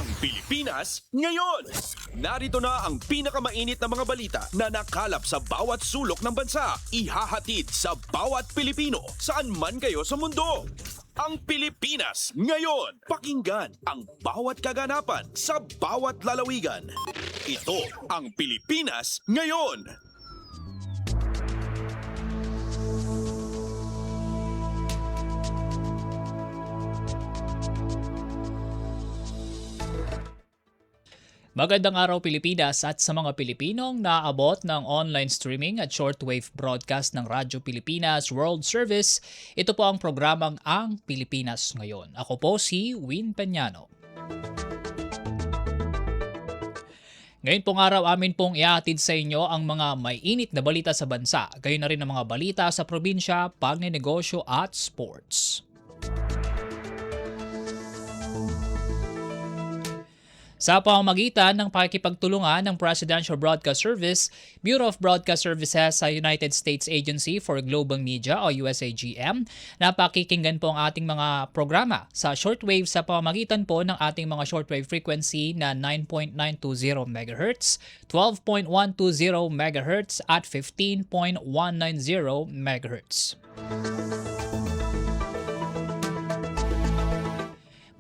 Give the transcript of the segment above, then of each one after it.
Ang Pilipinas ngayon! Narito na ang pinakamainit na mga balita na nakalap sa bawat sulok ng bansa. Ihahatid sa bawat Pilipino saan man kayo sa mundo. Ang Pilipinas ngayon! Pakinggan ang bawat kaganapan sa bawat lalawigan. Ito ang Pilipinas ngayon! Magandang araw Pilipinas at sa mga Pilipinong naabot ng online streaming at shortwave broadcast ng Radyo Pilipinas World Service. Ito po ang programang Ang Pilipinas Ngayon. Ako po si Win Peñano. Ngayon pong araw amin pong ihatid sa inyo ang mga may init na balita sa bansa, gayon na rin ang mga balita sa probinsya, pagnenegosyo at sports. Sa pamamagitan ng pakikipagtulungan ng Presidential Broadcast Service, Bureau of Broadcast Services sa United States Agency for Global Media o USAGM, napakikinggan po ang ating mga programa sa shortwave sa pamamagitan po ng ating mga shortwave frequency na 9.920 MHz, 12.120 MHz at 15.190 MHz.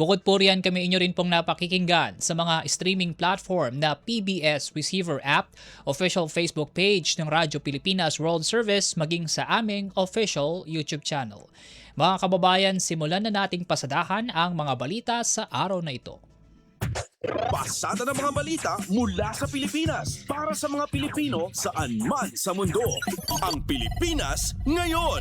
Bukod po riyan, kami inyo rin pong napakikinggan sa mga streaming platform na PBS Receiver App, official Facebook page ng Radyo Pilipinas World Service, maging sa aming official YouTube channel. Mga kababayan, simulan na nating pasadahan ang mga balita sa araw na ito. Pasada ng mga balita mula sa Pilipinas para sa mga Pilipino saan man sa mundo. Ang Pilipinas ngayon!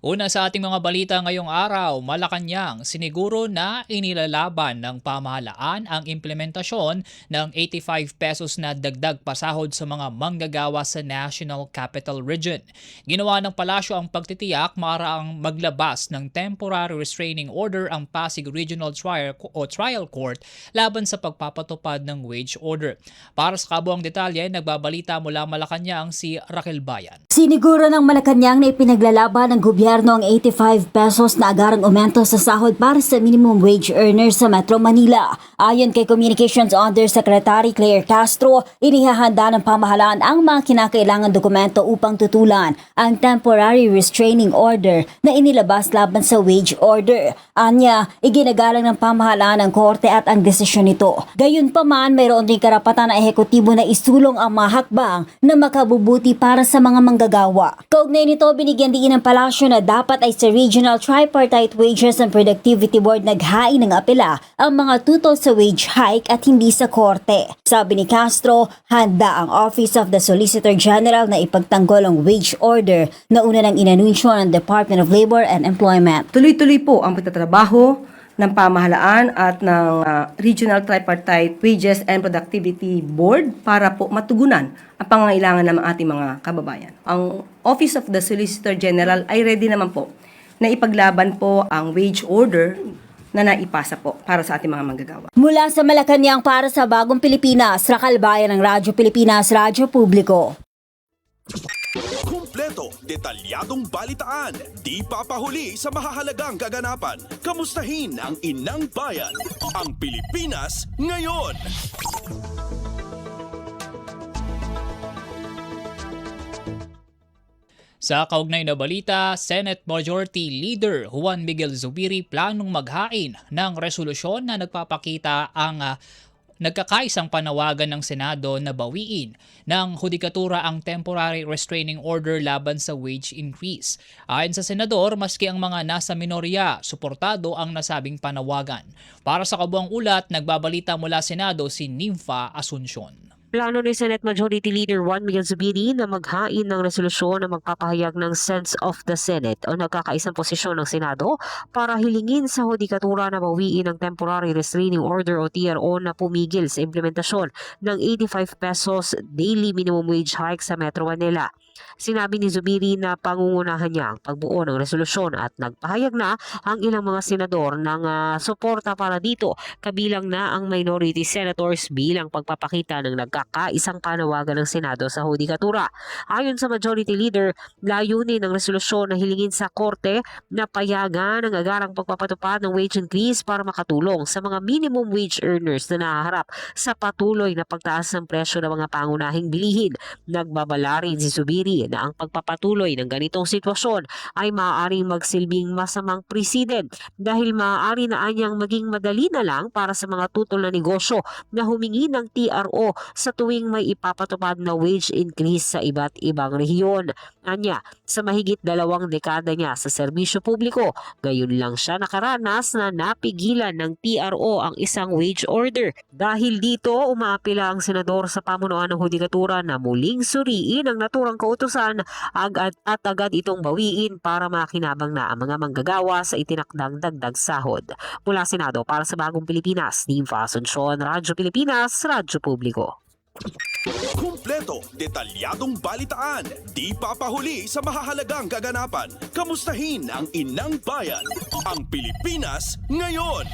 Una sa ating mga balita ngayong araw, Malacanang siniguro na inilalaban ng pamahalaan ang implementasyon ng 85 pesos na dagdag pasahod sa mga manggagawa sa National Capital Region. Ginawa ng palasyo ang pagtitiyak maraang maglabas ng temporary restraining order ang Pasig Regional Trial Court laban sa pagpapatupad ng wage order. Para sa kabuang detalye, nagbabalita mula Malacanang si Raquel Bayan. Siniguro ng Malacanang na ipinaglalaban ng gobyerno ang 85 pesos na agarang aumento sa sahod para sa minimum wage earners sa Metro Manila. Ayon kay Communications Undersecretary Claire Castro, inihahanda ng pamahalaan ang mga kinakailangan dokumento upang tutulan ang temporary restraining order na inilabas laban sa wage order. Anya, iginagalang ng pamahalaan ng korte at ang desisyon nito. Gayunpaman, mayroon din karapatan ng ehekutibo na isulong ang mga hakbang na makabubuti para sa mga manggagawa. Kaugnay nito, binigyan din ng palasyo na dapat ay sa Regional Tripartite Wages and Productivity Board naghain ng apela ang mga tutol sa wage hike at hindi sa korte. Sabi ni Castro, handa ang Office of the Solicitor General na ipagtanggol ang wage order na una ng inanunsyo ng Department of Labor and Employment. Tuloy-tuloy po ang pagtatrabaho ng pamahalaan at ng Regional Tripartite Wages and Productivity Board para po matugunan ang pangangailangan ng ating mga kababayan. Ang Office of the Solicitor General ay ready naman po na ipaglaban po ang wage order na naipasa po para sa ating mga manggagawa. Mula sa Malacanang para sa Bagong Pilipinas, Raquel Bayan ng Radyo Pilipinas, Radyo Publiko. Kumpleto, detalyadong balitaan, di papahuli sa mahahalagang kaganapan. Kamustahin ang inang bayan, ang Pilipinas ngayon. Sa kaugnay na balita, Senate Majority Leader Juan Miguel Zubiri planong maghain ng resolusyon na nagpapakita ang nagkakaisang panawagan ng Senado na bawiin ng hudikatura ang temporary restraining order laban sa wage increase. Ayon sa Senador, maski ang mga nasa minorya, suportado ang nasabing panawagan. Para sa kabuang ulat, nagbabalita mula Senado si Nympha Asuncion. Plano ni Senate Majority Leader Juan Miguel Zubiri na maghain ng resolusyon na magpapahayag ng sense of the Senate o nagkakaisang posisyon ng Senado para hilingin sa hudikatura na bawiin ang Temporary Restraining Order o TRO na pumigil sa implementasyon ng 85 pesos daily minimum wage hike sa Metro Manila. Sinabi ni Zubiri na pangungunahan niya ang pagbuo ng resolusyon at nagpahayag na ang ilang mga senador ng suporta para dito, kabilang na ang minority senators bilang pagpapakita ng nagkakaisang panawagan ng Senado sa hudikatura. Ayon sa Majority Leader, layunin ng resolusyon na hilingin sa Korte na payagan ang agarang pagpapatupad ng wage increase para makatulong sa mga minimum wage earners na nahaharap sa patuloy na pagtaas ng presyo ng mga pangunahing bilihin. Nagbabala rin si Zubiri na ang pagpapatuloy ng ganitong sitwasyon ay maaaring magsilbing masamang president dahil maaari na anyang maging madali na lang para sa mga tutol na negosyo na humingi ng TRO sa tuwing may ipapatupad na wage increase sa iba't ibang rehiyon. Anya, sa mahigit 2 dekada niya sa serbisyo publiko, gayon lang siya nakaranas na napigilan ng TRO ang isang wage order. Dahil dito, umaapila ang senador sa pamunuan ng hudikatura na muling suriin ang naturang kautusan at agad itong bawiin para makinabang na ang mga manggagawa sa itinakdang dagdag sahod. Mula Senado para sa Bagong Pilipinas, Nimfa Asuncion, Radyo Pilipinas, Radyo Publiko. Kumpleto, detalyadong balitaan, di papahuli sa mahahalagang kaganapan. Kamustahin ang inang bayan, ang Pilipinas ngayon.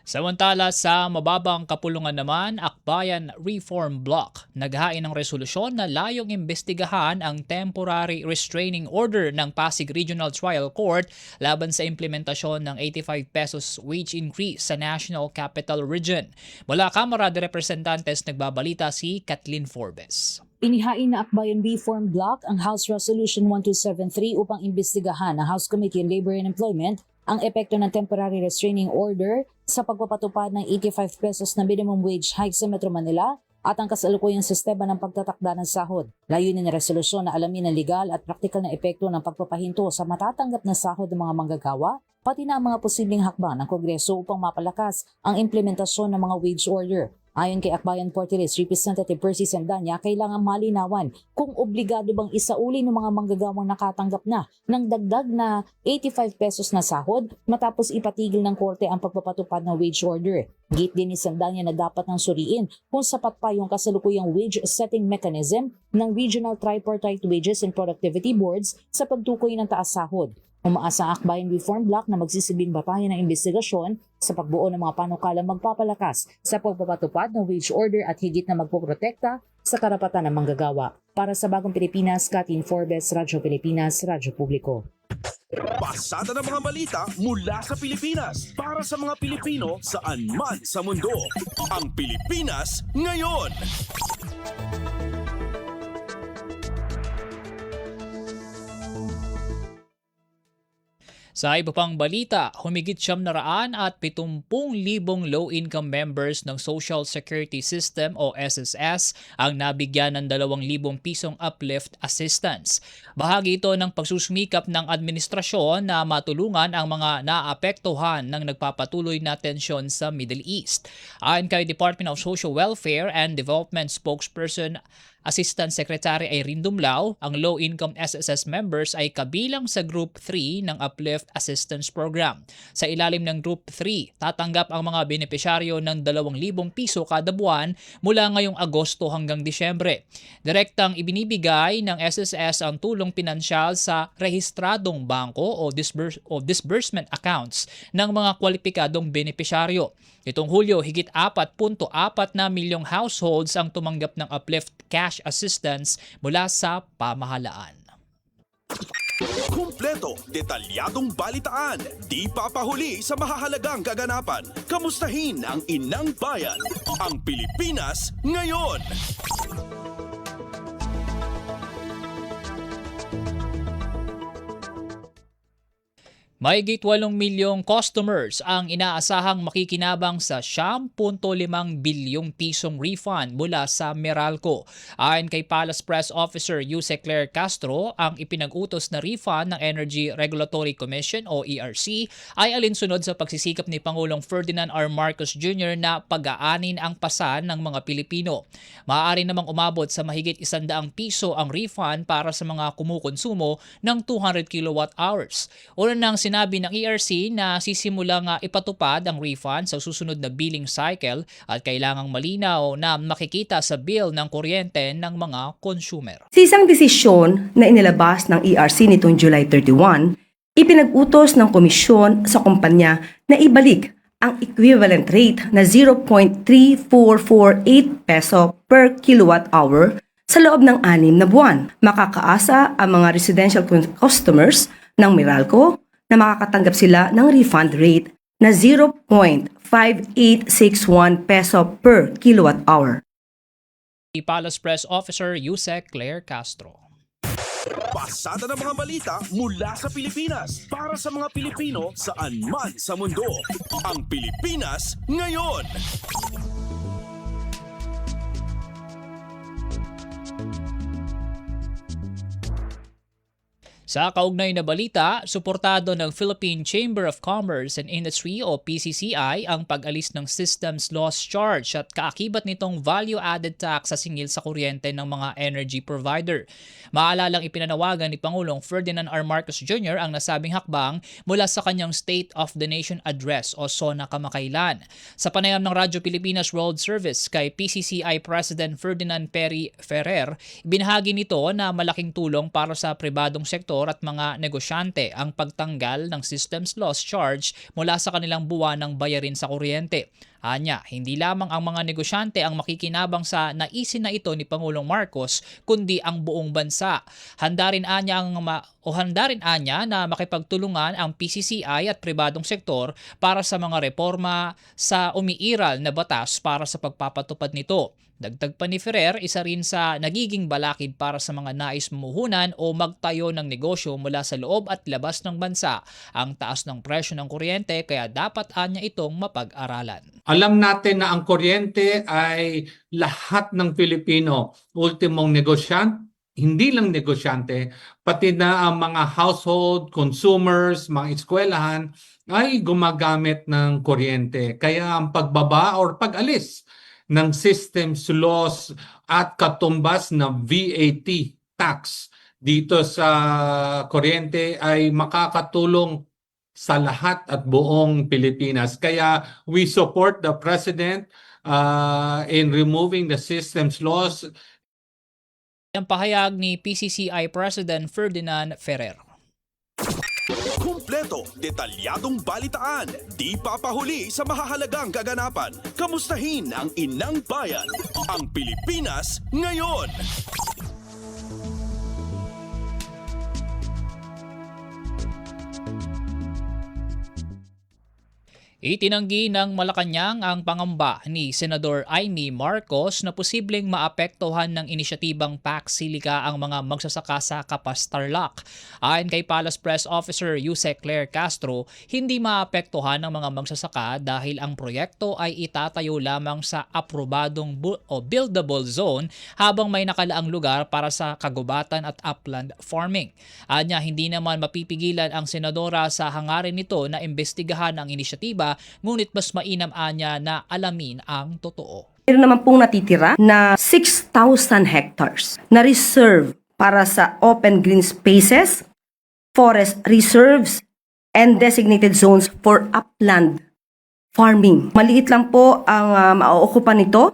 Samantala sa mababang kapulungan naman, Akbayan Reform Bloc naghain ng resolusyon na layong imbestigahan ang temporary restraining order ng Pasig Regional Trial Court laban sa implementasyon ng 85 pesos wage increase sa National Capital Region. Mula Kamara de Representantes nagbabalita si Kathleen Forbes. Inihain na Akbayan Reform Bloc ang House Resolution 1273 upang imbestigahan ng House Committee on Labor and Employment ang epekto ng temporary restraining order sa pagpapatupad ng 85 pesos na minimum wage hike sa Metro Manila at ang kasalukuyang sistema ng pagtatakda ng sahod. Layunin ng resolusyon na alamin ang legal at praktikal na epekto ng pagpapahinto sa matatanggap na sahod ng mga manggagawa, pati na ang mga posibleng hakbang ng Kongreso upang mapalakas ang implementasyon ng mga wage order. Ayon kay Akbayan Party List Representative Percy Sandanya, kailangan malinawan kung obligado bang isauli ng mga manggagawang nakatanggap na ng dagdag na 85 pesos na sahod matapos ipatigil ng korte ang pagpapatupad ng wage order. Git din ni Sandanya na dapat nang suriin kung sapat pa yung kasalukuyang wage setting mechanism ng Regional Tripartite Wages and Productivity Boards sa pagtukoy ng taas sahod. Umaasa ang Akbayan Reform Bloc na magsisilbing batayan ng investigasyon sa pagbuo ng mga panukalang magpapalakas sa pagpapatupad ng wage order at higit na magpoprotekta sa karapatan ng manggagawa. Para sa Bagong Pilipinas, Kathleen Forbes, Radyo Pilipinas, Radyo Publiko. Pasada ng mga balita mula sa Pilipinas para sa mga Pilipino saan man sa mundo. Ang Pilipinas ngayon. Sa iba pang balita, humigit 770,000 low-income members ng Social Security System o SSS ang nabigyan ng 2,000 pisong uplift assistance. Bahagi ito ng pagsusumikap ng administrasyon na matulungan ang mga naapektuhan ng nagpapatuloy na tensyon sa Middle East. Ayon kay Department of Social Welfare and Development spokesperson Assistant Secretary Irene Dumlao, ang low-income SSS members ay kabilang sa Group 3 ng Uplift Assistance Program. Sa ilalim ng Group 3, tatanggap ang mga benepisyaryo ng 2,000 piso kada buwan mula ngayong Agosto hanggang Disyembre. Direktang ibinibigay ng SSS ang tulong pinansyal sa rehistradong bangko o disbursement accounts ng mga kwalipikadong benepisyaryo. Itong Hulyo, higit 4.4 na milyong households ang tumanggap ng Uplift Cash Assistance mula sa pamahalaan. Kumpleto, detalyadong balitaan, di papahuli sa mahahalagang kaganapan. Kamustahin ang inang bayan, ang Pilipinas ngayon. Mahigit 8 milyong customers ang inaasahang makikinabang sa 10.5 bilyong pisong refund mula sa Meralco. Ayon kay Palace Press Officer Yuse Claire Castro, ang ipinag-utos na refund ng Energy Regulatory Commission o ERC ay alinsunod sa pagsisikap ni Pangulong Ferdinand R. Marcos Jr. na pag-aanin ang pasan ng mga Pilipino. Maaari namang umabot sa mahigit 100 piso ang refund para sa mga kumukonsumo ng 200 kilowatt hours. Una nang sinabi Sinabi ng ERC na sisimulang ipatupad ang refund sa susunod na billing cycle at kailangang malinaw na makikita sa bill ng kuryente ng mga consumer. Sa isang desisyon na inilabas ng ERC nitong July 31, ipinag-utos ng komisyon sa kumpanya na ibalik ang equivalent rate na 0.3448 peso per kilowatt hour sa loob ng 6 na buwan. Makakaasa ang mga residential customers ng Meralco na makakatanggap sila ng refund rate na 0.5861 peso per kilowatt hour. Palace Press Officer Yusek Claire Castro. Pasada ng mga balita mula sa Pilipinas para sa mga Pilipino saan man sa mundo. Ang Pilipinas ngayon. Sa kaugnay na balita, suportado ng Philippine Chamber of Commerce and Industry o PCCI ang pag-alis ng Systems Loss Charge at kaakibat nitong value-added tax sa singil sa kuryente ng mga energy provider. Maalalang ipinanawagan ni Pangulong Ferdinand R. Marcos Jr. ang nasabing hakbang mula sa kanyang State of the Nation Address o SONA kamakailan. Sa panayam ng Radyo Pilipinas World Service kay PCCI President Ferdinand Perry Ferrer, binahagi nito na malaking tulong para sa pribadong sektor at mga negosyante ang pagtanggal ng Systems Loss Charge mula sa kanilang buwan ng bayarin sa kuryente. Anya, hindi lamang ang mga negosyante ang makikinabang sa naisin na ito ni Pangulong Marcos, kundi ang buong bansa. Handa rin anya na makipagtulungan ang PCCI at pribadong sektor para sa mga reforma sa umiiral na batas para sa pagpapatupad nito. Dagdag pa ni Ferrer, isa rin sa nagiging balakid para sa mga nais mamuhunan o magtayo ng negosyo mula sa loob at labas ng bansa ang taas ng presyo ng kuryente, kaya dapat anya itong mapag-aralan. Alam natin na ang kuryente ay lahat ng Pilipino, ultimong negosyante, hindi lang negosyante, pati na ang mga household, consumers, mga eskwelahan ay gumagamit ng kuryente. Kaya ang pagbaba or pag-alis ng systems loss at katumbas na VAT tax dito sa kuryente ay makakatulong sa lahat at buong Pilipinas. Kaya we support the President in removing the systems loss. Ang pahayag ni PCCI President Ferdinand Ferrer. Kumpleto, detalyadong balitaan, di papahuli sa mahahalagang kaganapan. Kamustahin ang inang bayan, ang Pilipinas ngayon. Itinanggi ng Malacanang ang pangamba ni Senador Amy Marcos na posibleng maapektuhan ng inisyatibang Pax Silica ang mga magsasaka sa Kapas Tarlac. Ayon kay Palace Press Officer Yusek Claire Castro, hindi maapektuhan ng mga magsasaka dahil ang proyekto ay itatayo lamang sa aprobadong buildable zone habang may nakalaang lugar para sa kagubatan at upland farming. Anya, hindi naman mapipigilan ang senadora sa hangarin nito na imbestigahan ang inisyatiba, ngunit mas mainam anya na alamin ang totoo. Meron naman pong natitira na 6,000 hectares na reserve para sa open green spaces, forest reserves, and designated zones for upland farming. Maliit lang po ang mauokupan nito.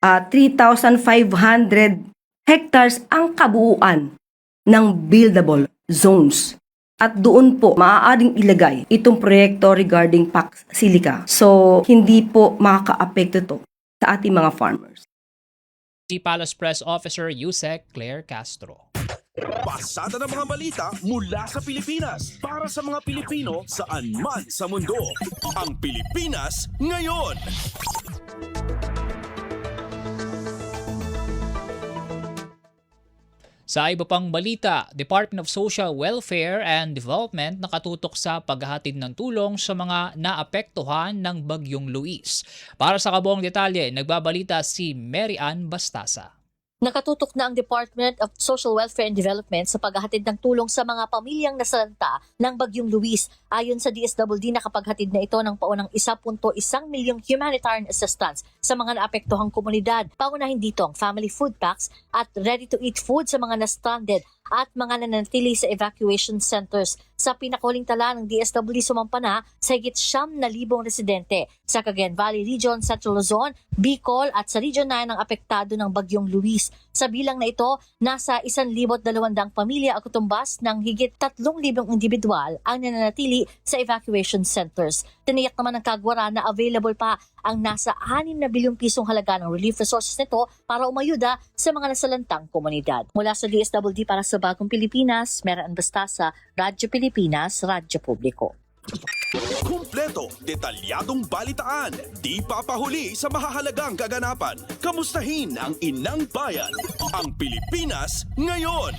3,500 hectares ang kabuuan ng buildable zones. At doon po maaaring ilagay itong proyekto regarding Pax Silica. So, hindi po makaka-apekto ito sa ating mga farmers. Si Palace Press Officer Yusek Claire Castro. Pasada ng mga balita mula sa Pilipinas para sa mga Pilipino saan man sa mundo. Ang Pilipinas ngayon. Sa iba pang balita, Department of Social Welfare and Development nakatutok sa paghahatid ng tulong sa mga naapektuhan ng Bagyong Luis. Para sa kabuong detalye, nagbabalita si Mary Ann Bastasa. Nakatutok na ang Department of Social Welfare and Development sa paghahatid ng tulong sa mga pamilyang nasalanta ng Bagyong Luis Ayon sa DSWD, nakapaghatid na ito ng paunang 1.1 milyong humanitarian assistance sa mga naapektuhang komunidad. Paunahin dito ang family food packs at ready-to-eat food sa mga na-stranded at mga nananatili sa evacuation centers. Sa pinakahuling tala ng DSWD, sumampa na sa higit 9,000 residente sa Cagayan Valley Region, Central Luzon, Bicol at sa Region 9 ang apektado ng Bagyong Luis. Sa bilang na ito, nasa 1,200 pamilya ang kutumbas ng higit 3,000 individual ang nananatili sa evacuation centers. Tiniyak naman ng Kagwara na available pa ang nasa 6 na bilyong pisong halaga ng relief resources nito para umayuda sa mga nasalantang komunidad. Mula sa DSWD para sa Bagong Pilipinas, Meran Bastasa, Radyo Pilipinas, Radyo Publiko. Kumpleto, detalyadong balitaan, di papahuli sa mahahalagang kaganapan. Kamustahin ang inang bayan, ang Pilipinas ngayon.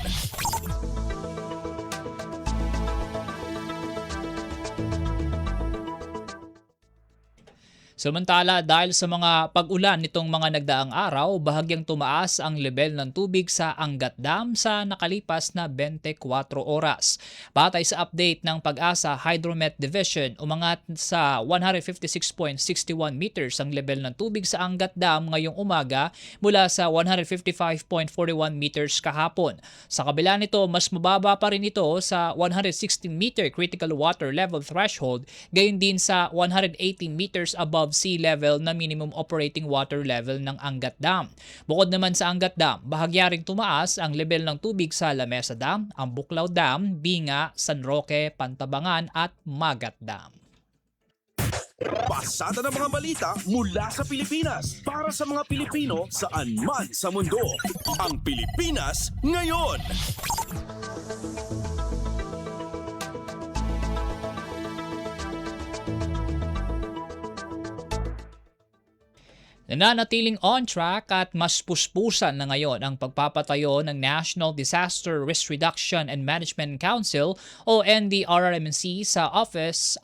Samantala, dahil sa mga pag-ulan nitong mga nagdaang araw, bahagyang tumaas ang level ng tubig sa Angat Dam sa nakalipas na 24 oras. Batay sa update ng Pag-asa Hydromet Division, umangat sa 156.61 meters ang level ng tubig sa Angat Dam ngayong umaga mula sa 155.41 meters kahapon. Sa kabila nito, mas mababa pa rin ito sa 160-meter critical water level threshold, gayon din sa 118 meters above sea level na minimum operating water level ng Angat Dam. Bukod naman sa Angat Dam, bahagya ring tumaas ang level ng tubig sa La Mesa Dam, ang Buklaw Dam, Binga, San Roque, Pantabangan at Magat Dam. Pasada ng mga balita mula sa Pilipinas para sa mga Pilipino saan man sa mundo. Ang Pilipinas ngayon. Nananatiling on track at mas puspusan na ngayon ang pagpapatayo ng National Disaster Risk Reduction and Management Council o NDRRMC sa Office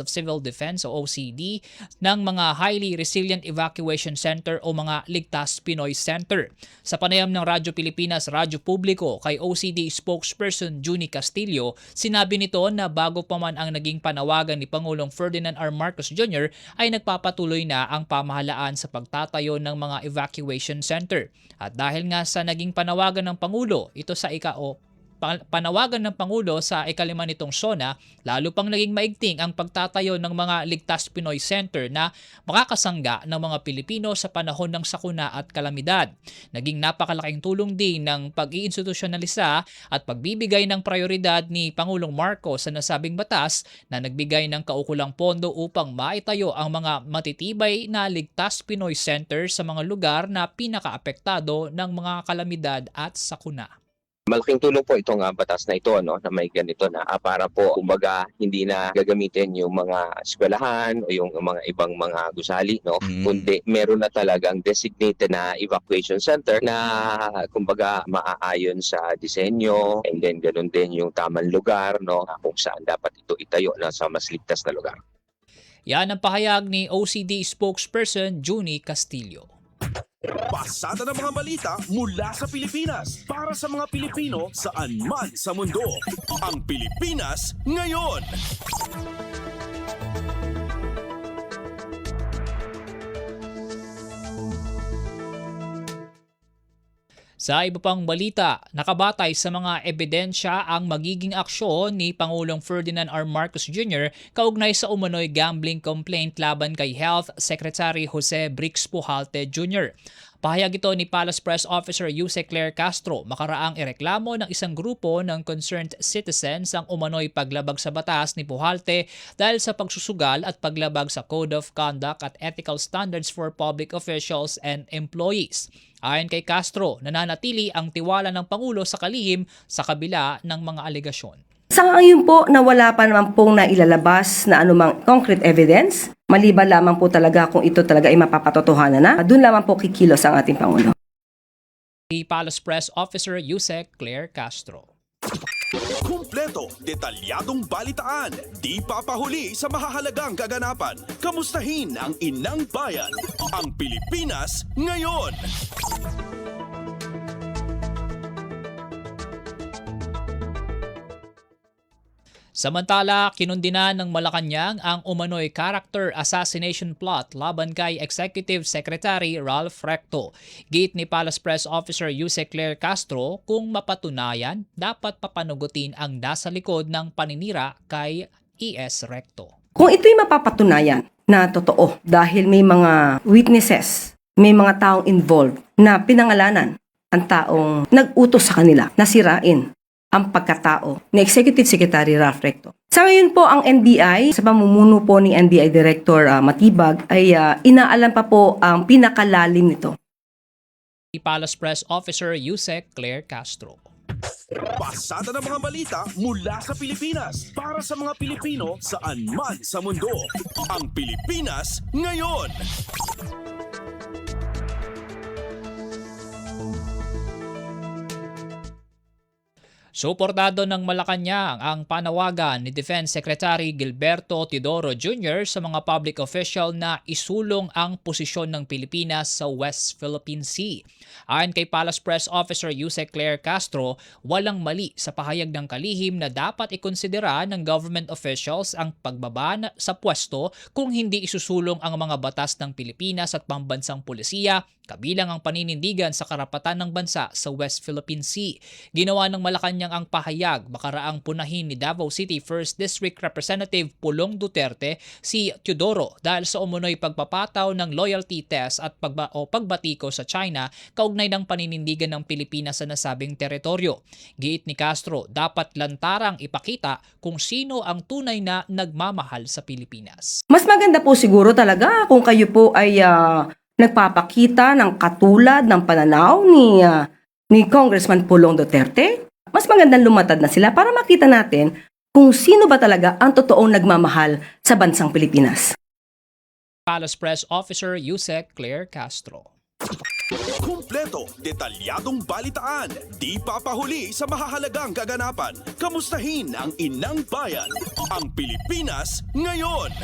of Civil Defense o OCD ng mga Highly Resilient Evacuation Center o mga Ligtas Pinoy Center. Sa panayam ng Radyo Pilipinas, Radyo Publiko kay OCD spokesperson Junie Castillo, sinabi nito na bago pa man ang naging panawagan ni Pangulong Ferdinand R. Marcos Jr. ay nagpapatuloy na ang pamahalaan sa pagtatayo ng mga evacuation center. At dahil nga sa naging panawagan ng Pangulo, ito sa panawagan ng Pangulo sa ikalima nitong SONA, lalo pang naging maigting ang pagtatayo ng mga Ligtas Pinoy Center na makakasangga ng mga Pilipino sa panahon ng sakuna at kalamidad. Naging napakalaking tulong din ng pag-iinstitusyonalisa at pagbibigay ng prioridad ni Pangulong Marcos sa nasabing batas na nagbigay ng kaukulang pondo upang maitayo ang mga matitibay na Ligtas Pinoy Center sa mga lugar na pinakaapektado ng mga kalamidad at sakuna. Malaking tulong po itong batas na ito, no, na may ganito na para po kumbaga hindi na gagamitin yung mga eskwelahan o yung mga ibang mga gusali, no, kundi meron na talagang designated na evacuation center na kumbaga maaayon sa disenyo, and then ganun din yung tamang lugar, no, kung saan dapat ito itayo na sa mas ligtas na lugar. Yan ang pahayag ni OCD spokesperson Junie Castillo. Pasada ng mga balita mula sa Pilipinas para sa mga Pilipino saan man sa mundo. Ang Pilipinas ngayon. Sa iba pang balita, nakabatay sa mga ebidensya ang magiging aksyon ni Pangulong Ferdinand R. Marcos Jr. kaugnay sa umano'y gambling complaint laban kay Health Secretary Jose Brix Pujalte Jr. Pahayag ito ni Palace Press Officer Yuse Claire Castro makaraang ireklamo ng isang grupo ng concerned citizens ang umano'y paglabag sa batas ni Pujalte dahil sa pagsusugal at paglabag sa Code of Conduct at Ethical Standards for Public Officials and Employees. Ayon kay Castro, nananatili ang tiwala ng Pangulo sa kalihim sa kabila ng mga alegasyon. Sa ngayon po na wala pa naman pong nailalabas na anumang concrete evidence, maliban lamang po talaga kung ito talaga ay mapapatotohanan na, doon lamang po kikilos ang ating Pangulo. Si Palace Press Officer Yuse Claire Castro. Kumpleto, detalyadong balitaan, di papahuli sa mahahalagang kaganapan. Kamustahin ang inang bayan, ang Pilipinas ngayon. Samantala, kinundina ng Malacanang ang umano'y character assassination plot laban kay Executive Secretary Ralph Recto. Gate ni Palace Press Officer Yuse Claire Castro, kung mapatunayan, dapat papanugutin ang nasa likod ng paninira kay E.S. Recto. Kung ito'y mapapatunayan na totoo dahil may mga witnesses, may mga taong involved na pinangalanan ang taong nag-utos sa kanila na sirain ang pagkatao ni Executive Secretary Ralph Recto. Sa ngayon po, ang NBI, sa pamumuno po ni NBI Director Matibag, ay inaalam pa po ang pinakalalim nito. Palace Press Officer Yuse Claire Castro. Pasada ng mga balita mula sa Pilipinas para sa mga Pilipino saan man sa mundo. Ang Pilipinas ngayon. Suportado ng Malacanang ang panawagan ni Defense Secretary Gilberto Teodoro Jr. sa mga public official na isulong ang posisyon ng Pilipinas sa West Philippine Sea. Ayon kay Palace Press Officer Yuse Claire Castro, walang mali sa pahayag ng kalihim na dapat ikonsidera ng government officials ang pagbaba sa pwesto kung hindi isusulong ang mga batas ng Pilipinas at pambansang pulisiya, kabilang ang paninindigan sa karapatan ng bansa sa West Philippine Sea. Ginawa ng Malacanang ang pahayag makaraang punahin ni Davao City 1st District Representative Pulong Duterte si Teodoro dahil sa umunoy pagpapataw ng loyalty test at pagbatiko sa China kaugnay ng paninindigan ng Pilipinas sa nasabing teritoryo. Giit ni Castro, dapat lantarang ipakita kung sino ang tunay na nagmamahal sa Pilipinas. Mas maganda po siguro talaga kung kayo po ay nagpapakita ng katulad ng pananaw ni Congressman Pulong Duterte. Mas magandang lumatad na sila para makita natin kung sino ba talaga ang totoong nagmamahal sa bansang Pilipinas. Palace Press Officer Yuse Claire Castro. Kumpleto, detalyadong balitaan, di papahuli sa mahahalagang kaganapan. Kamustahin ang inang bayan, ang Pilipinas ngayon.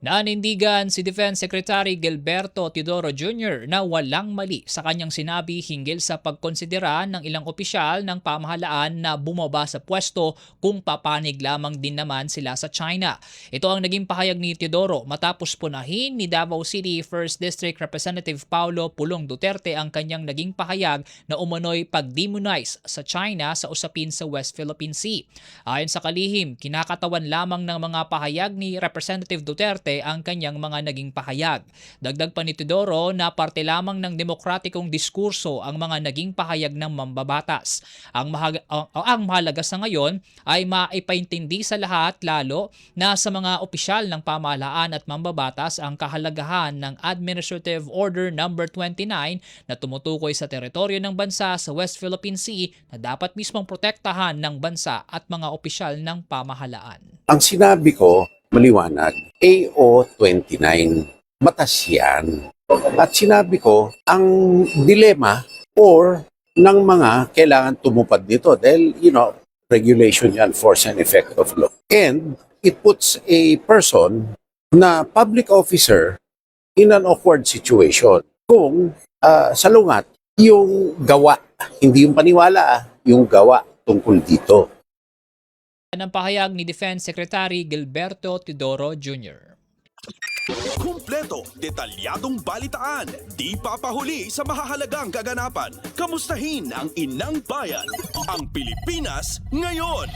Nanindigan si Defense Secretary Gilberto Teodoro Jr. na walang mali sa kanyang sinabi hinggil sa pagkonsidera ng ilang opisyal ng pamahalaan na bumaba sa pwesto kung papanig lamang din naman sila sa China. Ito ang naging pahayag ni Teodoro matapos punahin ni Davao City 1st District Representative Paulo Pulong Duterte ang kanyang naging pahayag na umano'y pag-demonize sa China sa usapin sa West Philippine Sea. Ayon sa kalihim, kinakatawan lamang ng mga pahayag ni Representative Duterte ang kanyang mga naging pahayag. Dagdag pa ni Teodoro na parte lamang ng demokratikong diskurso ang mga naging pahayag ng mambabatas. Ang mahalaga sa ngayon ay maipaintindi sa lahat lalo na sa mga opisyal ng pamahalaan at mambabatas ang kahalagahan ng Administrative Order No. 29 na tumutukoy sa teritoryo ng bansa sa West Philippine Sea na dapat mismong protektahan ng bansa at mga opisyal ng pamahalaan. Ang sinabi ko, maliwanag, AO29, batas yan. At sinabi ko, ang dilema or ng mga kailangan tumupad nito dahil, regulation yan, force and effect of law. And it puts a person na public officer in an awkward situation. Kung salungat yung gawa, hindi yung paniwala, yung gawa tungkol dito. Ang pahayag ni Defense Secretary Gilberto Teodoro Jr. Kumpleto, detalyadong balitaan, di papahuli sa mahahalagang kaganapan. Kamustahin ang inang bayan, ang Pilipinas ngayon.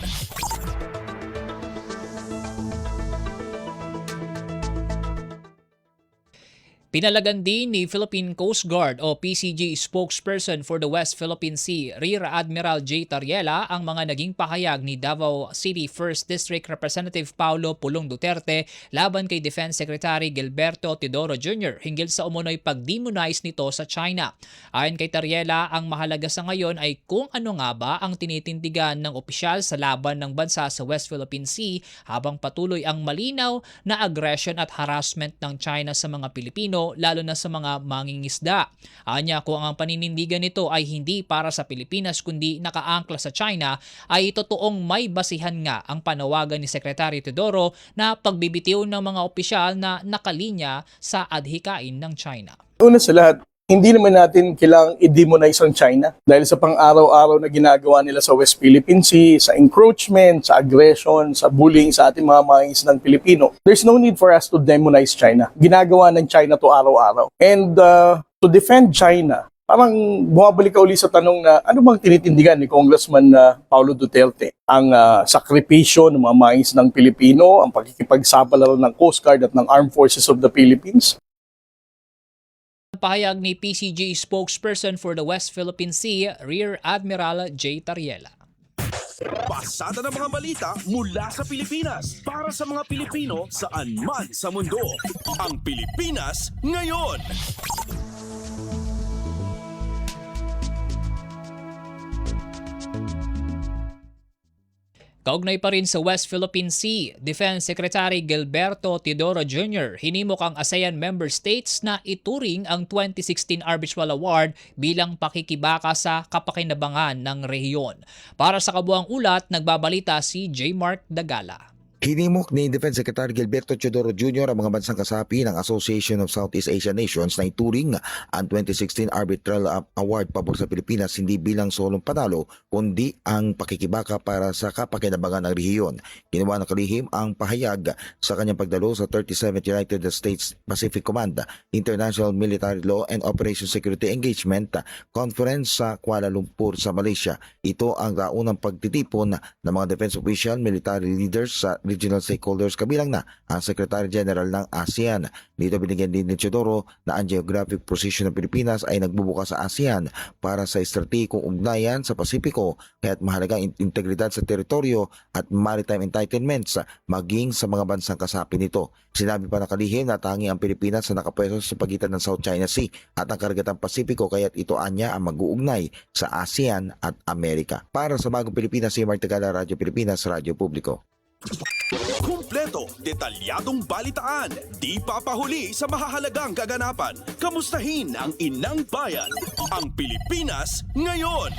Pinalagan din ni Philippine Coast Guard o PCG spokesperson for the West Philippine Sea, Rear Admiral J. Tariela, ang mga naging pahayag ni Davao City 1st District Representative Paulo Pulong Duterte laban kay Defense Secretary Gilberto Teodoro Jr. hinggil sa umunoy pag-demonize nito sa China. Ayon kay Tariela, ang mahalaga sa ngayon ay kung ano nga ba ang tinitindigan ng opisyal sa laban ng bansa sa West Philippine Sea habang patuloy ang malinaw na aggression at harassment ng China sa mga Pilipino, lalo na sa mga mangingisda. Anya, kung ang paninindigan nito ay hindi para sa Pilipinas kundi nakaangkla sa China, ay totoong may basihan nga ang panawagan ni Secretary Teodoro na pagbibitiw ng mga opisyal na nakalinya sa adhikain ng China. Una sa lahat, Hindi naman natin kailangang i-demonize ang China dahil sa pang-araw-araw na ginagawa nila sa West Philippine Sea, sa encroachment, sa aggression, sa bullying sa ating mga mangingisdang Pilipino. There's no need for us to demonize China. Ginagawa ng China to araw-araw. And to defend China, parang bumabalik ka uli sa tanong na ano bang tinitindigan ni Congressman Paulo Duterte? Ang sakripisyo ng mga mangingisdang Pilipino, ang pakikipagsapalaran ng Coast Guard at ng Armed Forces of the Philippines? Pahayag ni PCG spokesperson for the West Philippine Sea, Rear Admiral J. Tariela. Pasada ng mga balita mula sa Pilipinas para sa mga Pilipino saan man sa mundo. Ang Pilipinas ngayon. Kaugnay pa rin sa West Philippine Sea, Defense Secretary Gilberto Teodoro Jr. hinimok ang ASEAN member states na ituring ang 2016 Arbitral Award bilang pakikibaka sa kapakinabangan ng rehiyon. Para sa kabuang ulat, nagbabalita si J. Mark Dagala. Hinimok ni Defense Secretary Gilberto Teodoro Jr. ang mga bansang kasapi ng Association of Southeast Asian Nations na ituring ang 2016 Arbitral Award pabor sa Pilipinas hindi bilang solong panalo kundi ang pakikibaka para sa kapakinabangan ng rehiyon. Ginawa ng kalihim ang pahayag sa kanyang pagdalo sa 37th United States Pacific Command International Military Law and Operation Security Engagement Conference sa Kuala Lumpur sa Malaysia. Ito ang kaunang pagtitipon ng mga defense official, military leaders sa regional stakeholders kabilang na ang Secretary General ng ASEAN. Dito binigyan din ni Teodoro na ang geographic position ng Pilipinas ay nagbubuka sa ASEAN para sa estratehikong ugnayan sa Pasipiko kaya't mahalaga ang integridad sa teritoryo at maritime entitlements maging sa mga bansang kasapi nito. Sinabi pa ng kalihim na tangi ang Pilipinas na nakapwesto sa pagitan ng South China Sea at ang karagatang Pasipiko kaya't ito anya ang mag-uugnay sa ASEAN at Amerika. Para sa Bagong Pilipinas, si Mark Tagala, Radyo Pilipinas, Radyo Publiko. Kumpleto, detalyadong balitaan, di papahuli sa mahahalagang kaganapan. Kamustahin ang inang bayan, ang Pilipinas ngayon.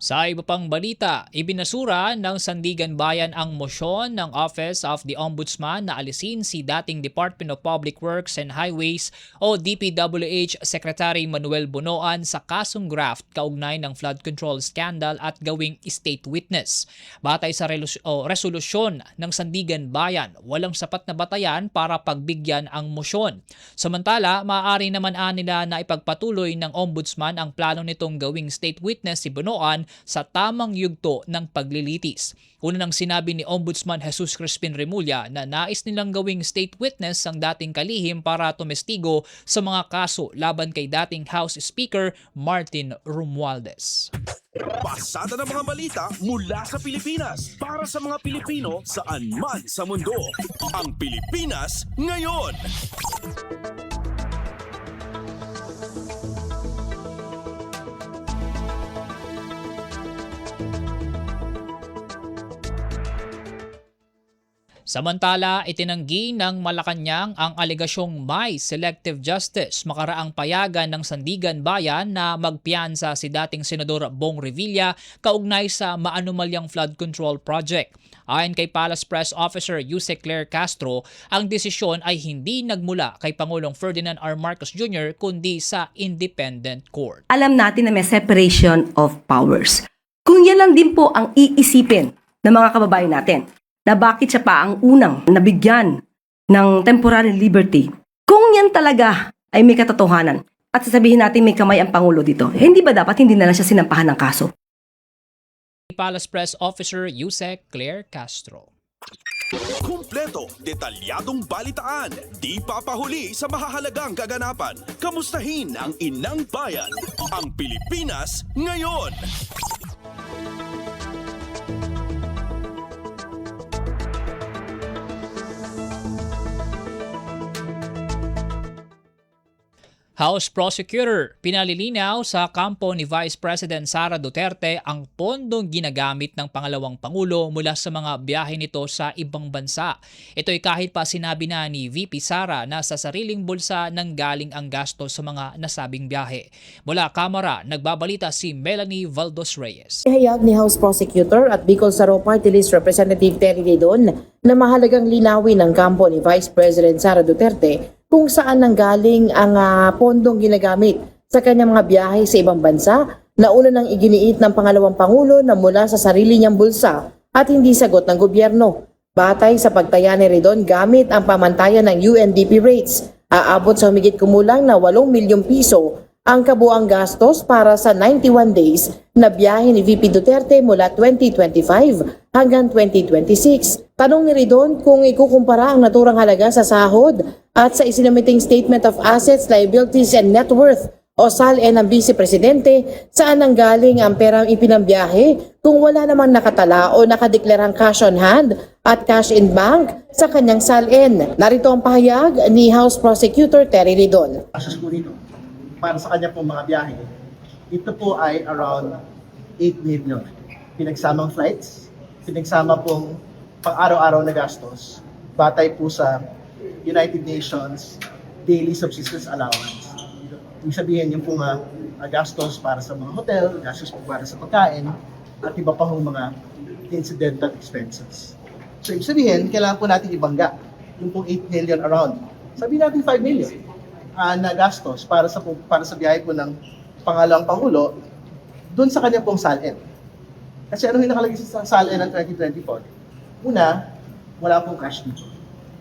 Sa iba pang balita, ibinasura ng Sandigan Bayan ang mosyon ng Office of the Ombudsman na alisin si dating Department of Public Works and Highways o DPWH Secretary Manuel Bonoan sa kasong graft kaugnay ng flood control scandal at gawing state witness. Batay sa resolusyon ng Sandigan Bayan, walang sapat na batayan para pagbigyan ang mosyon. Samantala, maaari naman nila na ipagpatuloy ng Ombudsman ang plano nitong gawing state witness si Bonoan sa tamang yugto ng paglilitis. Una nang sinabi ni Ombudsman Jesus Crispin Remulla na nais nilang gawing state witness ang dating kalihim para tumestigo sa mga kaso laban kay dating House Speaker Martin Romualdez. Pasada ng mga balita mula sa Pilipinas para sa mga Pilipino saan man sa mundo. Ang Pilipinas ngayon. Samantala, itinanggi ng Malacanang ang alegasyong may selective justice makaraang payagan ng Sandigan Bayan na magpiyansa si dating Senador Bong Revilla kaugnay sa maanumalyang flood control project. Ayon kay Palace Press Officer Yusek Claire Castro, ang desisyon ay hindi nagmula kay Pangulong Ferdinand R. Marcos Jr. kundi sa independent court. Alam natin na may separation of powers. Kung yan lang din po ang iisipin ng mga kababayan natin, na bakit siya pa ang unang nabigyan ng temporary liberty. Kung yan talaga ay may katotohanan at sasabihin natin may kamay ang Pangulo dito, hindi ba dapat hindi na lang siya sinampahan ng kaso? Palace Press Officer Yusek Claire Castro. Kumpleto, detalyadong balitaan, di papahuli sa mahahalagang kaganapan. Kamustahin ang inang bayan, ang Pilipinas ngayon. House Prosecutor, pinalilinaw sa kampo ni Vice President Sara Duterte ang pondong ginagamit ng pangalawang Pangulo mula sa mga biyahe nito sa ibang bansa. Ito'y kahit pa sinabi na ni VP Sara na sa sariling bulsa nanggaling ang gastos sa mga nasabing biyahe. Mula Kamara, nagbabalita si Melanie Valdos Reyes. Ihayag ni House Prosecutor at Bicol Saro Party List Representative Terry Redon na mahalagang linawin ng kampo ni Vice President Sara Duterte kung saan nanggaling ang pondong ginagamit sa kanyang mga biyahe sa ibang bansa na una nang iginiit ng pangalawang Pangulo na mula sa sarili niyang bulsa at hindi sagot ng gobyerno. Batay sa pagtaya ni Redon gamit ang pamantayan ng UNDP rates, aabot sa humigit kumulang na 8 milyong piso ang kabuang gastos para sa 91 days na biyahe ni VP Duterte mula 2025 hanggang 2026. Tanong ni Redon kung ikukumpara ang naturang halaga sa sahod at sa isinamiting Statement of Assets, Liabilities and Net Worth o SALN ng Vice Presidente, saan nanggaling ang perang ipinambiyahe kung wala namang nakatala o nakadeklarang cash on hand at cash in bank sa kanyang SALN. Narito ang pahayag ni House Prosecutor Terry Redon. Para sa kanya pong mga biyahe, ito po ay around 8 million. Pinagsamang flights, pinagsama pong pang-araw-araw na gastos, batay po sa United Nations Daily Subsistence Allowance. Ibig sabihin yung pong gastos para sa mga hotel, gastos po para sa pagkain, at iba pa hong mga incidental expenses. So ibig sabihin, kailangan po natin ibangga yung pong 8 million around. Sabihin natin 5 million na gastos para sa biyahe po ng pangalawang Pangulo doon sa kanyang pong SALN. Kasi ano yung nakalagay sa SALN ng 2024? Una, wala pong cash dito.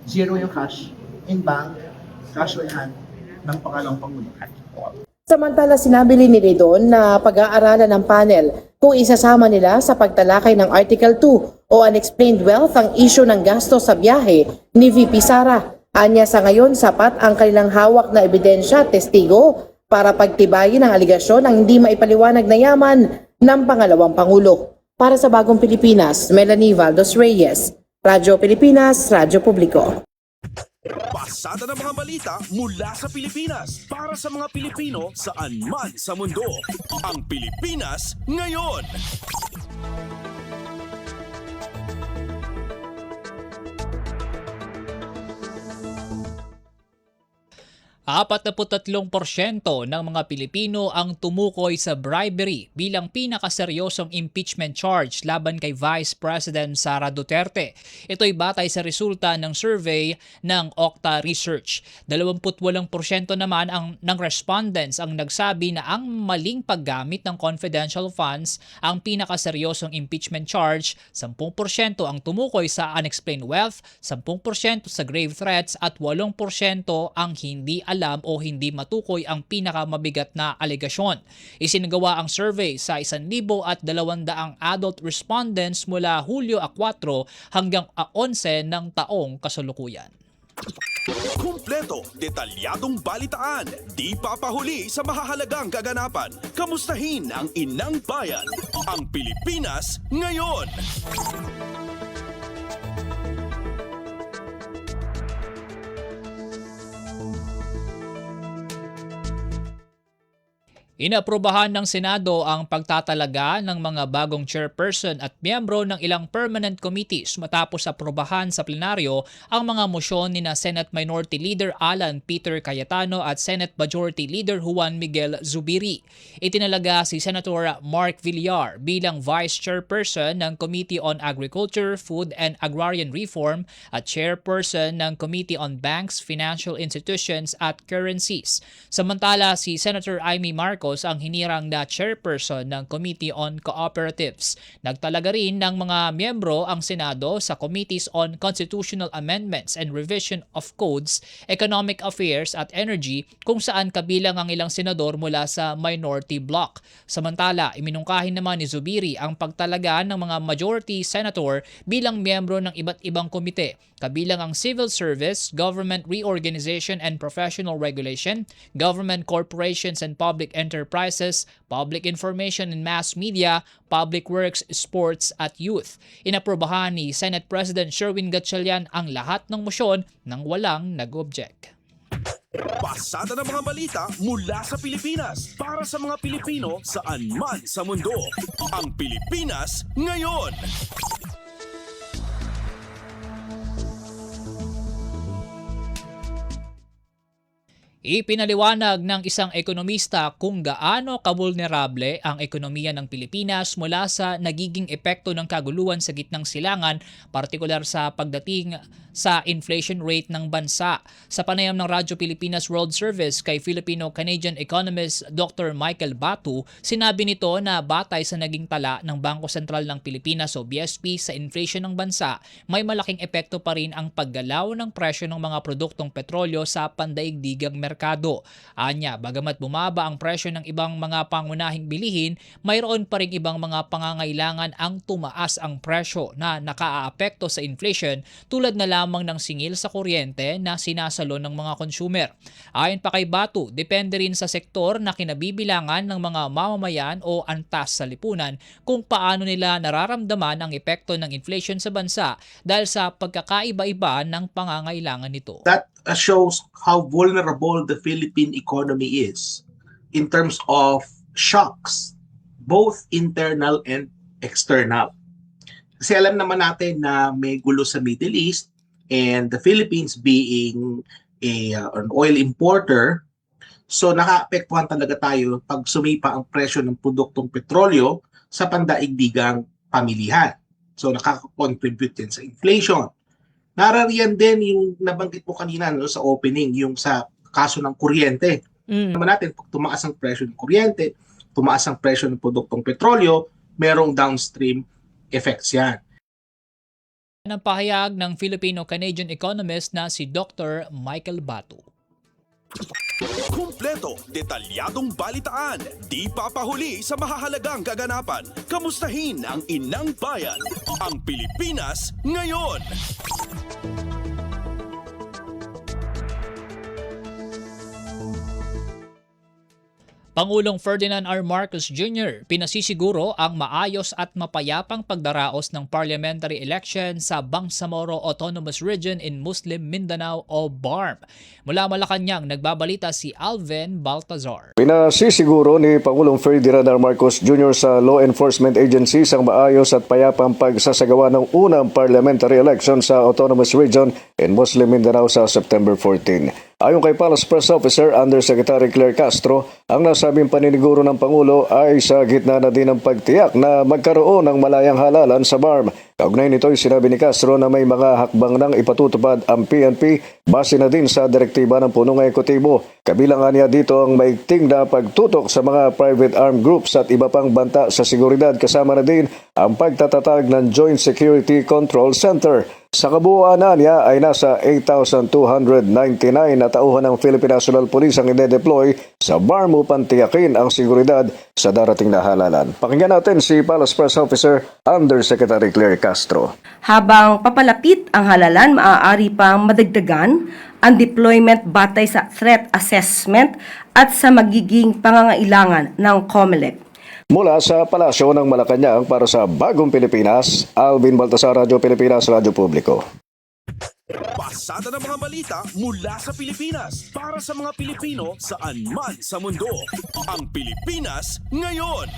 Zero yung cash in bank, cash on hand ng pangalawang Pangulo. Samantala, sinabi ni Redon na pag-aaralan ng panel kung isasama nila sa pagtalakay ng Article 2 o Unexplained Wealth ang issue ng gastos sa biyahe ni VP Sara. Anya sa ngayon, sapat ang kanilang hawak na ebidensya at testigo para pagtibayin ang aligasyon ng hindi maipaliwanag na yaman ng pangalawang Pangulo. Para sa Bagong Pilipinas, Melanie Valdos Reyes, Radyo Pilipinas, Radyo Publiko. Pasada ng mga balita mula sa Pilipinas para sa mga Pilipino saan man sa mundo. Ang Pilipinas ngayon. 43% ng mga Pilipino ang tumukoy sa bribery bilang pinakaseryosong impeachment charge laban kay Vice President Sara Duterte. Ito'y batay sa resulta ng survey ng Okta Research. 28% naman ng respondents ang nagsabi na ang maling paggamit ng confidential funds ang pinakaseryosong impeachment charge, 10% ang tumukoy sa unexplained wealth, 10% sa grave threats at 8% ang hindi alam o hindi matukoy ang pinakamabigat na alegasyon. Isinagawa ang survey sa 1,200 adult respondents mula Hulyo 4 hanggang 11 ng taong kasalukuyan. Kumpleto, detalyadong balitaan, di papahuli sa mahahalagang kaganapan. Kamustahin ang inang bayan, ang Pilipinas ngayon. Inaprobahan ng Senado ang pagtatalaga ng mga bagong chairperson at miyembro ng ilang permanent committees matapos aprobahan sa plenaryo ang mga mosyon ni Senate Minority Leader Alan Peter Cayetano at Senate Majority Leader Juan Miguel Zubiri. Itinalaga si Senator Mark Villar bilang Vice Chairperson ng Committee on Agriculture, Food and Agrarian Reform at Chairperson ng Committee on Banks, Financial Institutions at Currencies. Samantala, si Senator Amy Marcos ang hinirang na chairperson ng Committee on Cooperatives. Nagtalaga rin ng mga miyembro ang Senado sa Committees on Constitutional Amendments and Revision of Codes, Economic Affairs at Energy kung saan kabilang ang ilang senador mula sa minority bloc. Samantala, iminungkahin naman ni Zubiri ang pagtalaga ng mga majority senator bilang miyembro ng iba't ibang komite, kabilang ang Civil Service, Government Reorganization and Professional Regulation, Government Corporations and Public Enterprises, Public Information and Mass Media, Public Works, Sports at Youth. Inaprobahan ni Senate President Sherwin Gatchalian ang lahat ng mosyon nang walang nag-object. Pasada ng mga balita mula sa Pilipinas para sa mga Pilipino saan man sa mundo. Ang Pilipinas ngayon. Ipinaliwanag ng isang ekonomista kung gaano kabulnerable ang ekonomiya ng Pilipinas mula sa nagiging epekto ng kaguluhan sa gitnang silangan, partikular sa pagdating sa inflation rate ng bansa. Sa panayam ng Radyo Pilipinas World Service kay Filipino-Canadian economist Dr. Michael Batu, sinabi nito na batay sa naging tala ng Bangko Sentral ng Pilipinas o BSP sa inflation ng bansa, may malaking epekto pa rin ang paggalaw ng presyo ng mga produktong petrolyo sa pandaigdigang merkado. Anya, bagamat bumaba ang presyo ng ibang mga pangunahing bilihin, mayroon pa rin ibang mga pangangailangan ang tumaas ang presyo na nakaaapekto sa inflation, tulad na lamang ng singil sa kuryente na sinasalo ng mga consumer. Ayon pa kay Batu, depende rin sa sektor na kinabibilangan ng mga mamamayan o antas sa lipunan kung paano nila nararamdaman ang epekto ng inflation sa bansa dahil sa pagkakaiba-iba ng pangangailangan nito. That shows how vulnerable the Philippine economy is in terms of shocks, both internal and external. Kasi alam naman natin na may gulo sa Middle East, and the Philippines being an oil importer, so nakaapektuhan talaga tayo pag sumipa ang presyo ng produktong petrolyo sa pandaigdigang pamilihan. So nakaka-contribute din sa inflation. Narariyan din yung nabanggit mo kanina sa opening, yung sa kaso ng kuryente. Naman natin, pag tumaas ang presyo ng kuryente, tumaas ang presyo ng produktong petrolyo, merong downstream effects yan. Ng pahayag ng Filipino-Canadian economist na si Dr. Michael Batu. Kumpleto, detalyadong balitaan, di papahuli sa mahahalagang kaganapan. Kamustahin ang inang bayan, ang Pilipinas ngayon. Pangulong Ferdinand R. Marcos Jr. pinasisiguro ang maayos at mapayapang pagdaraos ng parliamentary election sa Bangsamoro Autonomous Region in Muslim Mindanao o BARM. Mula Malacanang, nagbabalita si Alvin Baltazar. Pinasisiguro ni Pangulong Ferdinand R. Marcos Jr. sa law enforcement agencies ang maayos at payapang pagsasagawa ng unang parliamentary election sa Autonomous Region in Muslim Mindanao sa September 14. Ayon kay Palace Press Officer Undersecretary Claire Castro, ang nasabing paniniguro ng Pangulo ay sa gitna na din ng pagtiyak na magkaroon ng malayang halalan sa BARM. Kaugnay nito'y sinabi ni Castro na may mga hakbang nang ipatutupad ang PNP base na din sa direktiba ng punong ekotibo. Kabilang niya dito ang maigting na pagtutok sa mga private armed groups at iba pang banta sa seguridad, kasama na din ang pagtatatag ng Joint Security Control Center. Sa kabuuan niya ay nasa 8,299 na tauhan ng Philippine National Police ang ide-deploy sa BARM upang tiyakin ang seguridad sa darating na halalan. Pakinggan natin si Palace Press Officer Undersecretary Claire Castro. Habang papalapit ang halalan, maaari pang madagdagan ang deployment batay sa threat assessment at sa magiging pangangailangan ng COMELEC. Mula sa Palasyo ng Malacanang para sa Bagong Pilipinas, Alvin Baltasar, Radyo Pilipinas, Radyo Publiko. Pasada ng mga balita mula sa Pilipinas para sa mga Pilipino saan man sa mundo. Ang Pilipinas ngayon.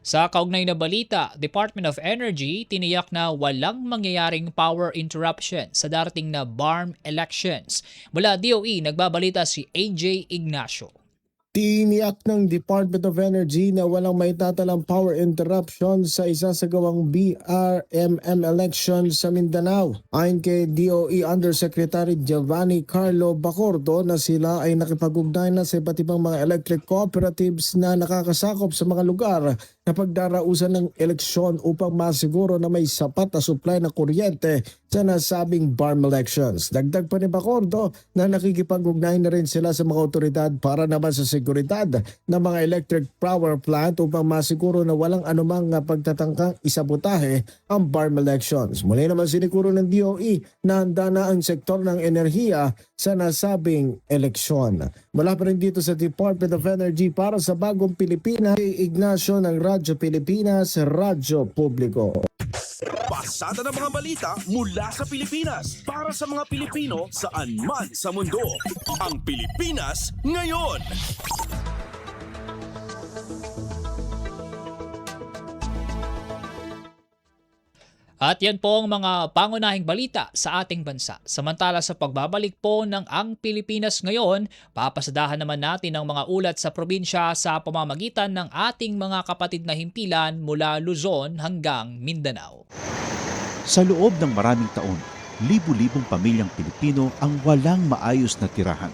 Sa kaugnay na balita, Department of Energy tiniyak na walang mangyayaring power interruption sa darating na BARM elections. Mula DOE, nagbabalita si AJ Ignacio. Tiniyak ng Department of Energy na walang maitatalang power interruption sa isasagawang BRMM election sa Mindanao. Ayon kay DOE Undersecretary Giovanni Carlo Bacordo na sila ay nakipag-ugnay na sa iba't ibang mga electric cooperatives na nakakasakop sa mga lugar na pagdarausan ng eleksyon upang masiguro na may sapat na supply ng kuryente sa nasabing BARM elections. Dagdag pa ni Bacordo na nakikipag-ugnay na rin sila sa mga otoridad para naman sa seguridad ng mga electric power plant upang masiguro na walang anumang pagtatangkang isabotahe ang BARM elections. Muli naman sinikuro ng DOE na handa na ang sektor ng enerhiya sa nasabing eleksyon. Mula pa rin dito sa Department of Energy para sa Bagong Pilipinas, Ignacio ng Radyo Pilipinas, Radyo Publiko. Pasada ng mga balita mula sa Pilipinas para sa mga Pilipino saan man sa mundo. Ang Pilipinas ngayon. At yan po ang mga pangunahing balita sa ating bansa. Samantala sa pagbabalik po ng Ang Pilipinas Ngayon, papasadahan naman natin ang mga ulat sa probinsya sa pamamagitan ng ating mga kapatid na himpilan mula Luzon hanggang Mindanao. Sa loob ng maraming taon, libu-libong pamilyang Pilipino ang walang maayos na tirahan.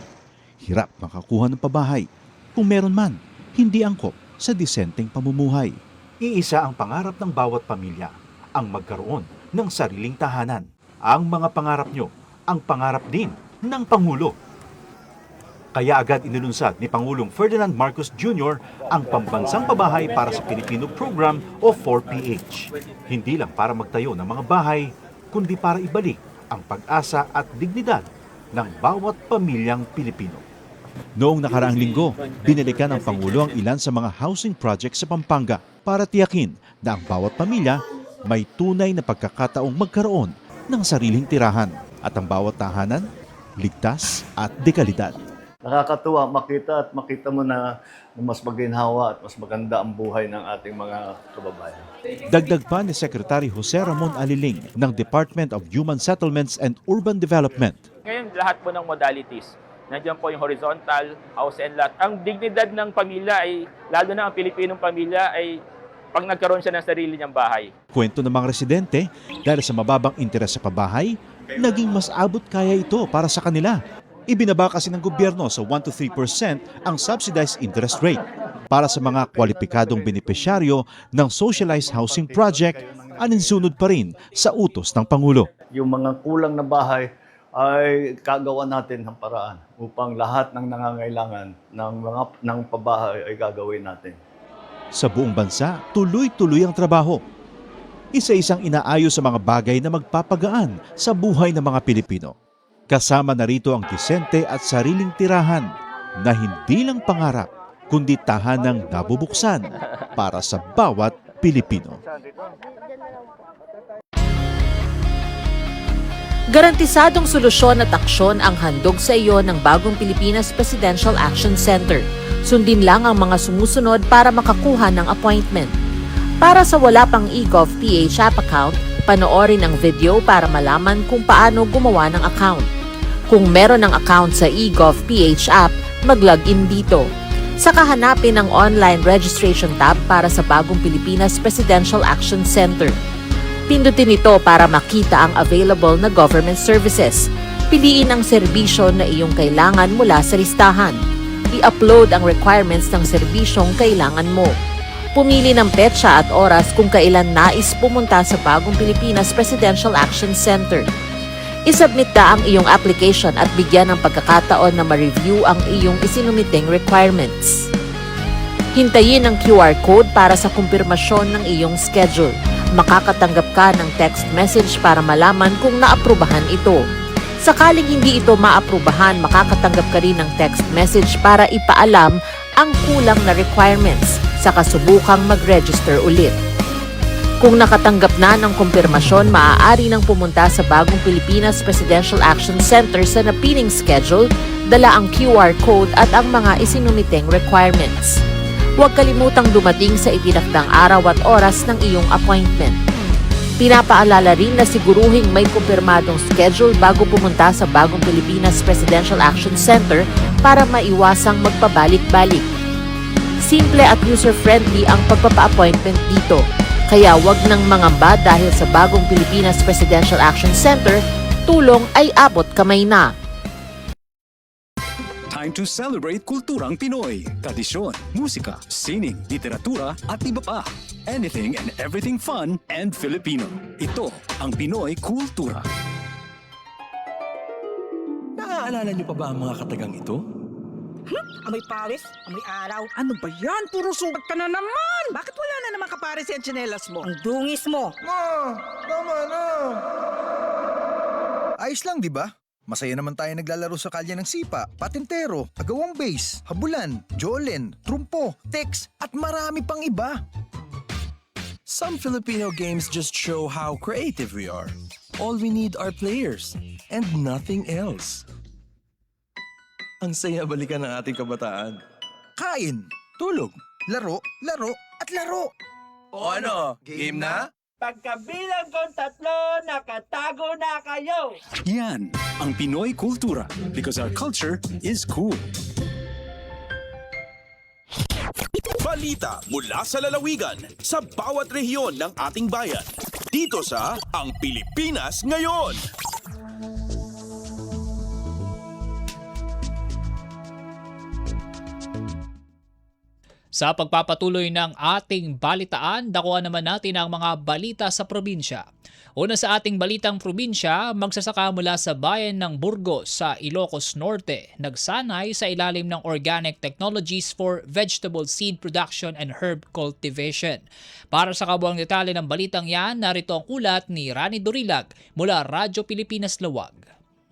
Hirap makakuha ng pabahay. Kung meron man, hindi angkop sa disenteng pamumuhay. Iisa ang pangarap ng bawat pamilya, ang magkaroon ng sariling tahanan. Ang mga pangarap nyo, ang pangarap din ng Pangulo. Kaya agad inilunsad ni Pangulong Ferdinand Marcos Jr. ang Pambansang Pabahay para sa Pilipino Program o 4PH. Hindi lang para magtayo ng mga bahay, kundi para ibalik ang pag-asa at dignidad ng bawat pamilyang Pilipino. Noong nakaraang linggo, binalikan ng Pangulo ang ilan sa mga housing projects sa Pampanga para tiyakin na ang bawat pamilya may tunay na pagkakataong magkaroon ng sariling tirahan at ang bawat tahanan, ligtas at dekalidad. Nakakatuwa makita mo na mas maginhawa at mas maganda ang buhay ng ating mga kababayan. Dagdag pa ni Secretary Jose Ramon Aliling ng Department of Human Settlements and Urban Development. Ngayon, lahat po ng modalities. Nandiyan po yung horizontal, house and lot. Ang dignidad ng pamilya ay, lalo na ang Pilipinong pamilya ay pag nagkaroon siya ng sarili niyang bahay. Kwento ng mga residente, dahil sa mababang interes sa pabahay, naging mas abot kaya ito para sa kanila. Ibinaba kasi ng gobyerno sa 1 to 3% ang subsidized interest rate para sa mga kwalipikadong benepisyaryo ng socialized housing project, aninsunod pa rin sa utos ng Pangulo. Yung mga kulang na bahay ay kagawa natin ng paraan upang lahat ng nangangailangan ng pabahay ay gagawin natin. Sa buong bansa, tuloy-tuloy ang trabaho. Isa-isang inaayos sa mga bagay na magpapagaan sa buhay ng mga Pilipino. Kasama na rito ang disente at sariling tirahan na hindi lang pangarap, kundi tahanang nabubuksan para sa bawat Pilipino. Garantisadong solusyon at aksyon ang handog sa iyo ng bagong Pilipinas Presidential Action Center. Sundin lang ang mga sumusunod para makakuha ng appointment. Para sa wala pang eGov.ph app account, panoorin ang video para malaman kung paano gumawa ng account. Kung meron ng account sa eGov.ph app, mag-login dito. Saka hanapin ang online registration tab para sa bagong Pilipinas Presidential Action Center. Pindutin ito para makita ang available na government services. Piliin ang serbisyo na iyong kailangan mula sa listahan. I-upload ang requirements ng serbisyong kailangan mo. Pumili ng petsa at oras kung kailan nais pumunta sa bagong Pilipinas Presidential Action Center. I-submit na ang iyong application at bigyan ng pagkakataon na ma-review ang iyong isinumiting requirements. Hintayin ang QR code para sa kumpirmasyon ng iyong schedule. Makakatanggap ka ng text message para malaman kung naaprubahan ito. Sakaling hindi ito maaprubahan, makakatanggap ka rin ng text message para ipaalam ang kulang na requirements sa kasubukang mag-register ulit. Kung nakatanggap na ng kumpirmasyon, maaari nang pumunta sa bagong Pilipinas Presidential Action Center sa napiling schedule, dala ang QR code at ang mga isinumiteng requirements. Huwag kalimutang dumating sa itinakdang araw at oras ng iyong appointment. Pinapaalala rin na siguruhing may kumpirmadong schedule bago pumunta sa bagong Pilipinas Presidential Action Center para maiwasang magpabalik-balik. Simple at user-friendly ang pagpapa-appointment dito. Kaya wag nang mangamba dahil sa bagong Pilipinas Presidential Action Center, tulong ay abot kamay na. Time to celebrate kulturang Pinoy, tradisyon, musika, sining, literatura at iba pa. Anything and everything fun and Filipino. Ito ang Pinoy Kultura. Naaalala niyo pa ba ang mga katagang ito? Amoy Paris, amoy araw. Ano ba yan? Puro sugat ka na naman! Bakit wala na naman kapares yung tsinelas mo? Ang dungis mo! Ma! Tama na! Ayos lang, di ba? Masaya naman tayo naglalaro sa kalye ng sipa, patintero, agawang base, habulan, jolen, trumpo, text, at marami pang iba. Some Filipino games just show how creative we are. All we need are players and nothing else. Ang saya balikan ng ating kabataan. Kain, Tulog. laro, laro, at laro. O ano, game na? Pagkabilang kong 3, nakatago na kayo! Yan ang Pinoy kultura because our culture is cool. Balita mula sa lalawigan sa bawat rehiyon ng ating bayan. Dito sa Ang Pilipinas Ngayon. Sa pagpapatuloy ng ating balitaan, dakuha naman natin ang mga balita sa probinsya. Una sa ating balitang probinsya, magsasaka mula sa bayan ng Burgos sa Ilocos Norte, nagsanay sa ilalim ng Organic Technologies for Vegetable Seed Production and Herb Cultivation. Para sa kabuang detalye ng balitang yan, narito ang ulat ni Rani Durilag mula Radyo Pilipinas Lawag.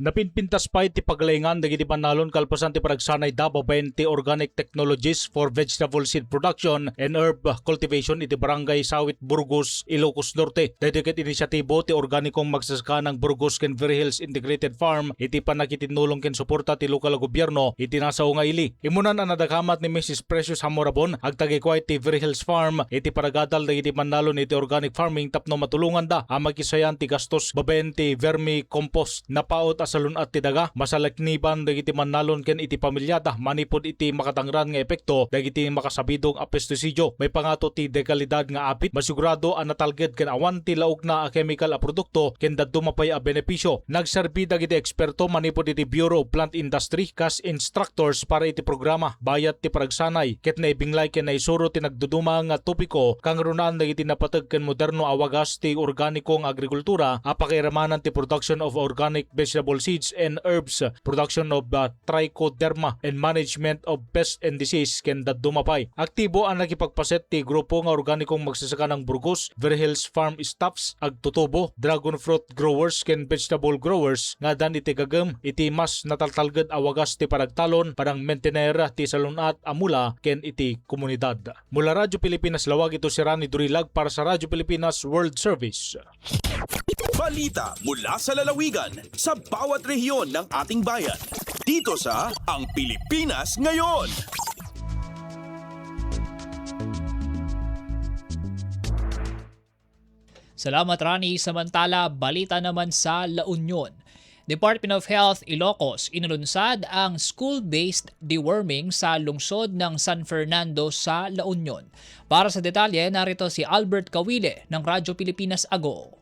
Napinpintas pa iti paglaingan dagiti panalon kalpasan ti paragsanay Davao 20 Organic Technologies for Vegetable Seed Production and Herb Cultivation iti Barangay Sawit, Burgos, Ilocos Norte. Dediket inisyatibo ti organikong magsasaka ng Burgos ken Very Hills Integrated Farm iti panakitinulong ken suporta ti lokal gobyerno iti nasaw nga ili. Imunan ang nadakamat ni Mrs. Precious Hamorabon agtagikway ti Very Hills Farm iti paragadal dagiti panalon iti organic farming tapno matulungan da ang magkisayan ti gastos babaen ti vermi compost napaot asalun at ti daga masalakniban dagiti manalon ken iti pamilyada manipod iti makatangran nga epekto dagiti makasabidong a pestisidyo may pangato ti dekalidad nga apit masigurado ang natalged ken awan ti lauk na a chemical a produkto ken dadto mapay a benepisyo nagserbi dagiti eksperto manipod iti Bureau of Plant Industry kas instructors para iti programa bayat ti paragsanay ket naibinglay ken naisuro ti nagduduma nga topiko kang runaan dagiti napateg ken moderno awagas ti organikong agrikultura a pakiramanan ti production of organic vegetable seeds and herbs, production of trichoderma and management of pest and disease ken dadumapay. Aktibo ang nakipagpaset ti grupo nga organikong magsasaka ng Burgos, Very Hills Farm staffs, agtutubo, dragon fruit growers ken vegetable growers nga dan iti gagem iti mas nataltalged awagas ti paragtalon parang maintenera ti salunat amula ken iti komunidad. Mula Radyo Pilipinas Lawag, ito si Rani Durilag para sa Radyo Pilipinas World Service. Balita mula sa lalawigan sa bawat rehiyon ng ating bayan. Dito sa Ang Pilipinas Ngayon. Salamat Rani. Samantala, balita naman sa La Union. Department of Health Ilocos inalunsad ang school-based deworming sa lungsod ng San Fernando sa La Union. Para sa detalye, narito si Albert Kawile ng Radyo Pilipinas Ago.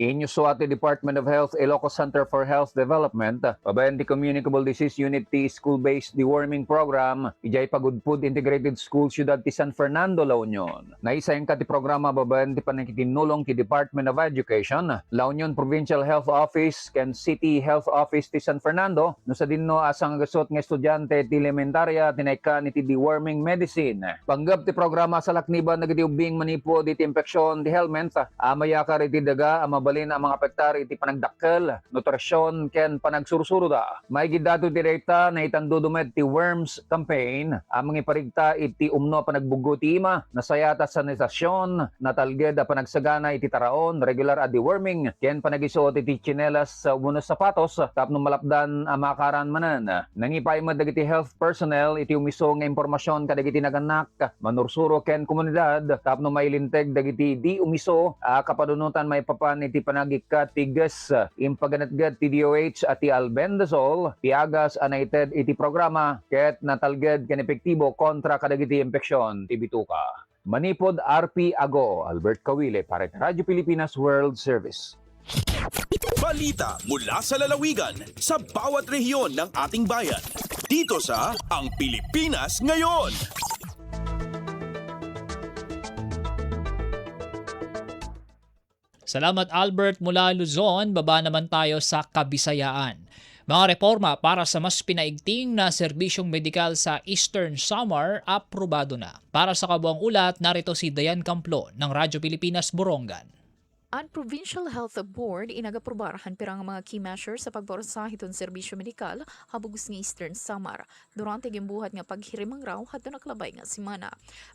Inyusuat ti Department of Health Ilocos Center for Health Development, babayan ti Communicable Disease Unit ti School-Based Deworming Program, ijay Pagudpud Integrated School Ciudad ti San Fernando, La Union. Naisayang ka ti programa babayan ti panakitinulong ti Department of Education, La Union Provincial Health Office, ken City Health Office ti San Fernando, no sa dinno asang gasot nga estudyante ti elementarya tinaykan iti deworming medicine. Panggap ti programa sa lakniban nagdiubing manipod iti infeksyon ti helmet, amayakar iti daga mabalin ang mga apektar iti panagdakkel, nutrisyon ken panagsursuro da. May gidado direkta na itandudumet ti worms campaign amang iparigta iti umno panagbugo ti ima nasayata sanitasyon natalged a panagsagana iti taraon regular a deworming ken panagisuot iti tsinelas sa unos sapatos tapno malapdan a makaran manan. Nangipay med dagiti health personnel iti umiso nga impormasyon kadagiti naganak manursuro ken komunidad tapno mailinteg dagiti di umiso kapadunutan may papan iti panagikat ti gas impaganatgad ti DOH at ti albendazole piagas anated iti programa ket natalged ken epektibo kontra kadagiti infeksyon ti bituka. Manipod RP Ago, Albert Kawile para sa Radyo Pilipinas World Service. Balita mula sa lalawigan sa bawat rehiyon ng ating bayan. Dito sa Ang Pilipinas Ngayon. Salamat Albert mula Luzon, baba naman tayo sa Kabisayaan. Mga reforma para sa mas pinaigting na serbisyong medikal sa Eastern Samar, aprobado na. Para sa kabuang ulat, narito si Dayan Camplo ng Radyo Pilipinas Borongan. Ang Provincial Health Board inagaprubahan pirang mga key measures sa pagparosahiton serbisyo medikal habugos ng Eastern Samar durante gimbuhat nga paghirimang raw hadto naklabay nga semana.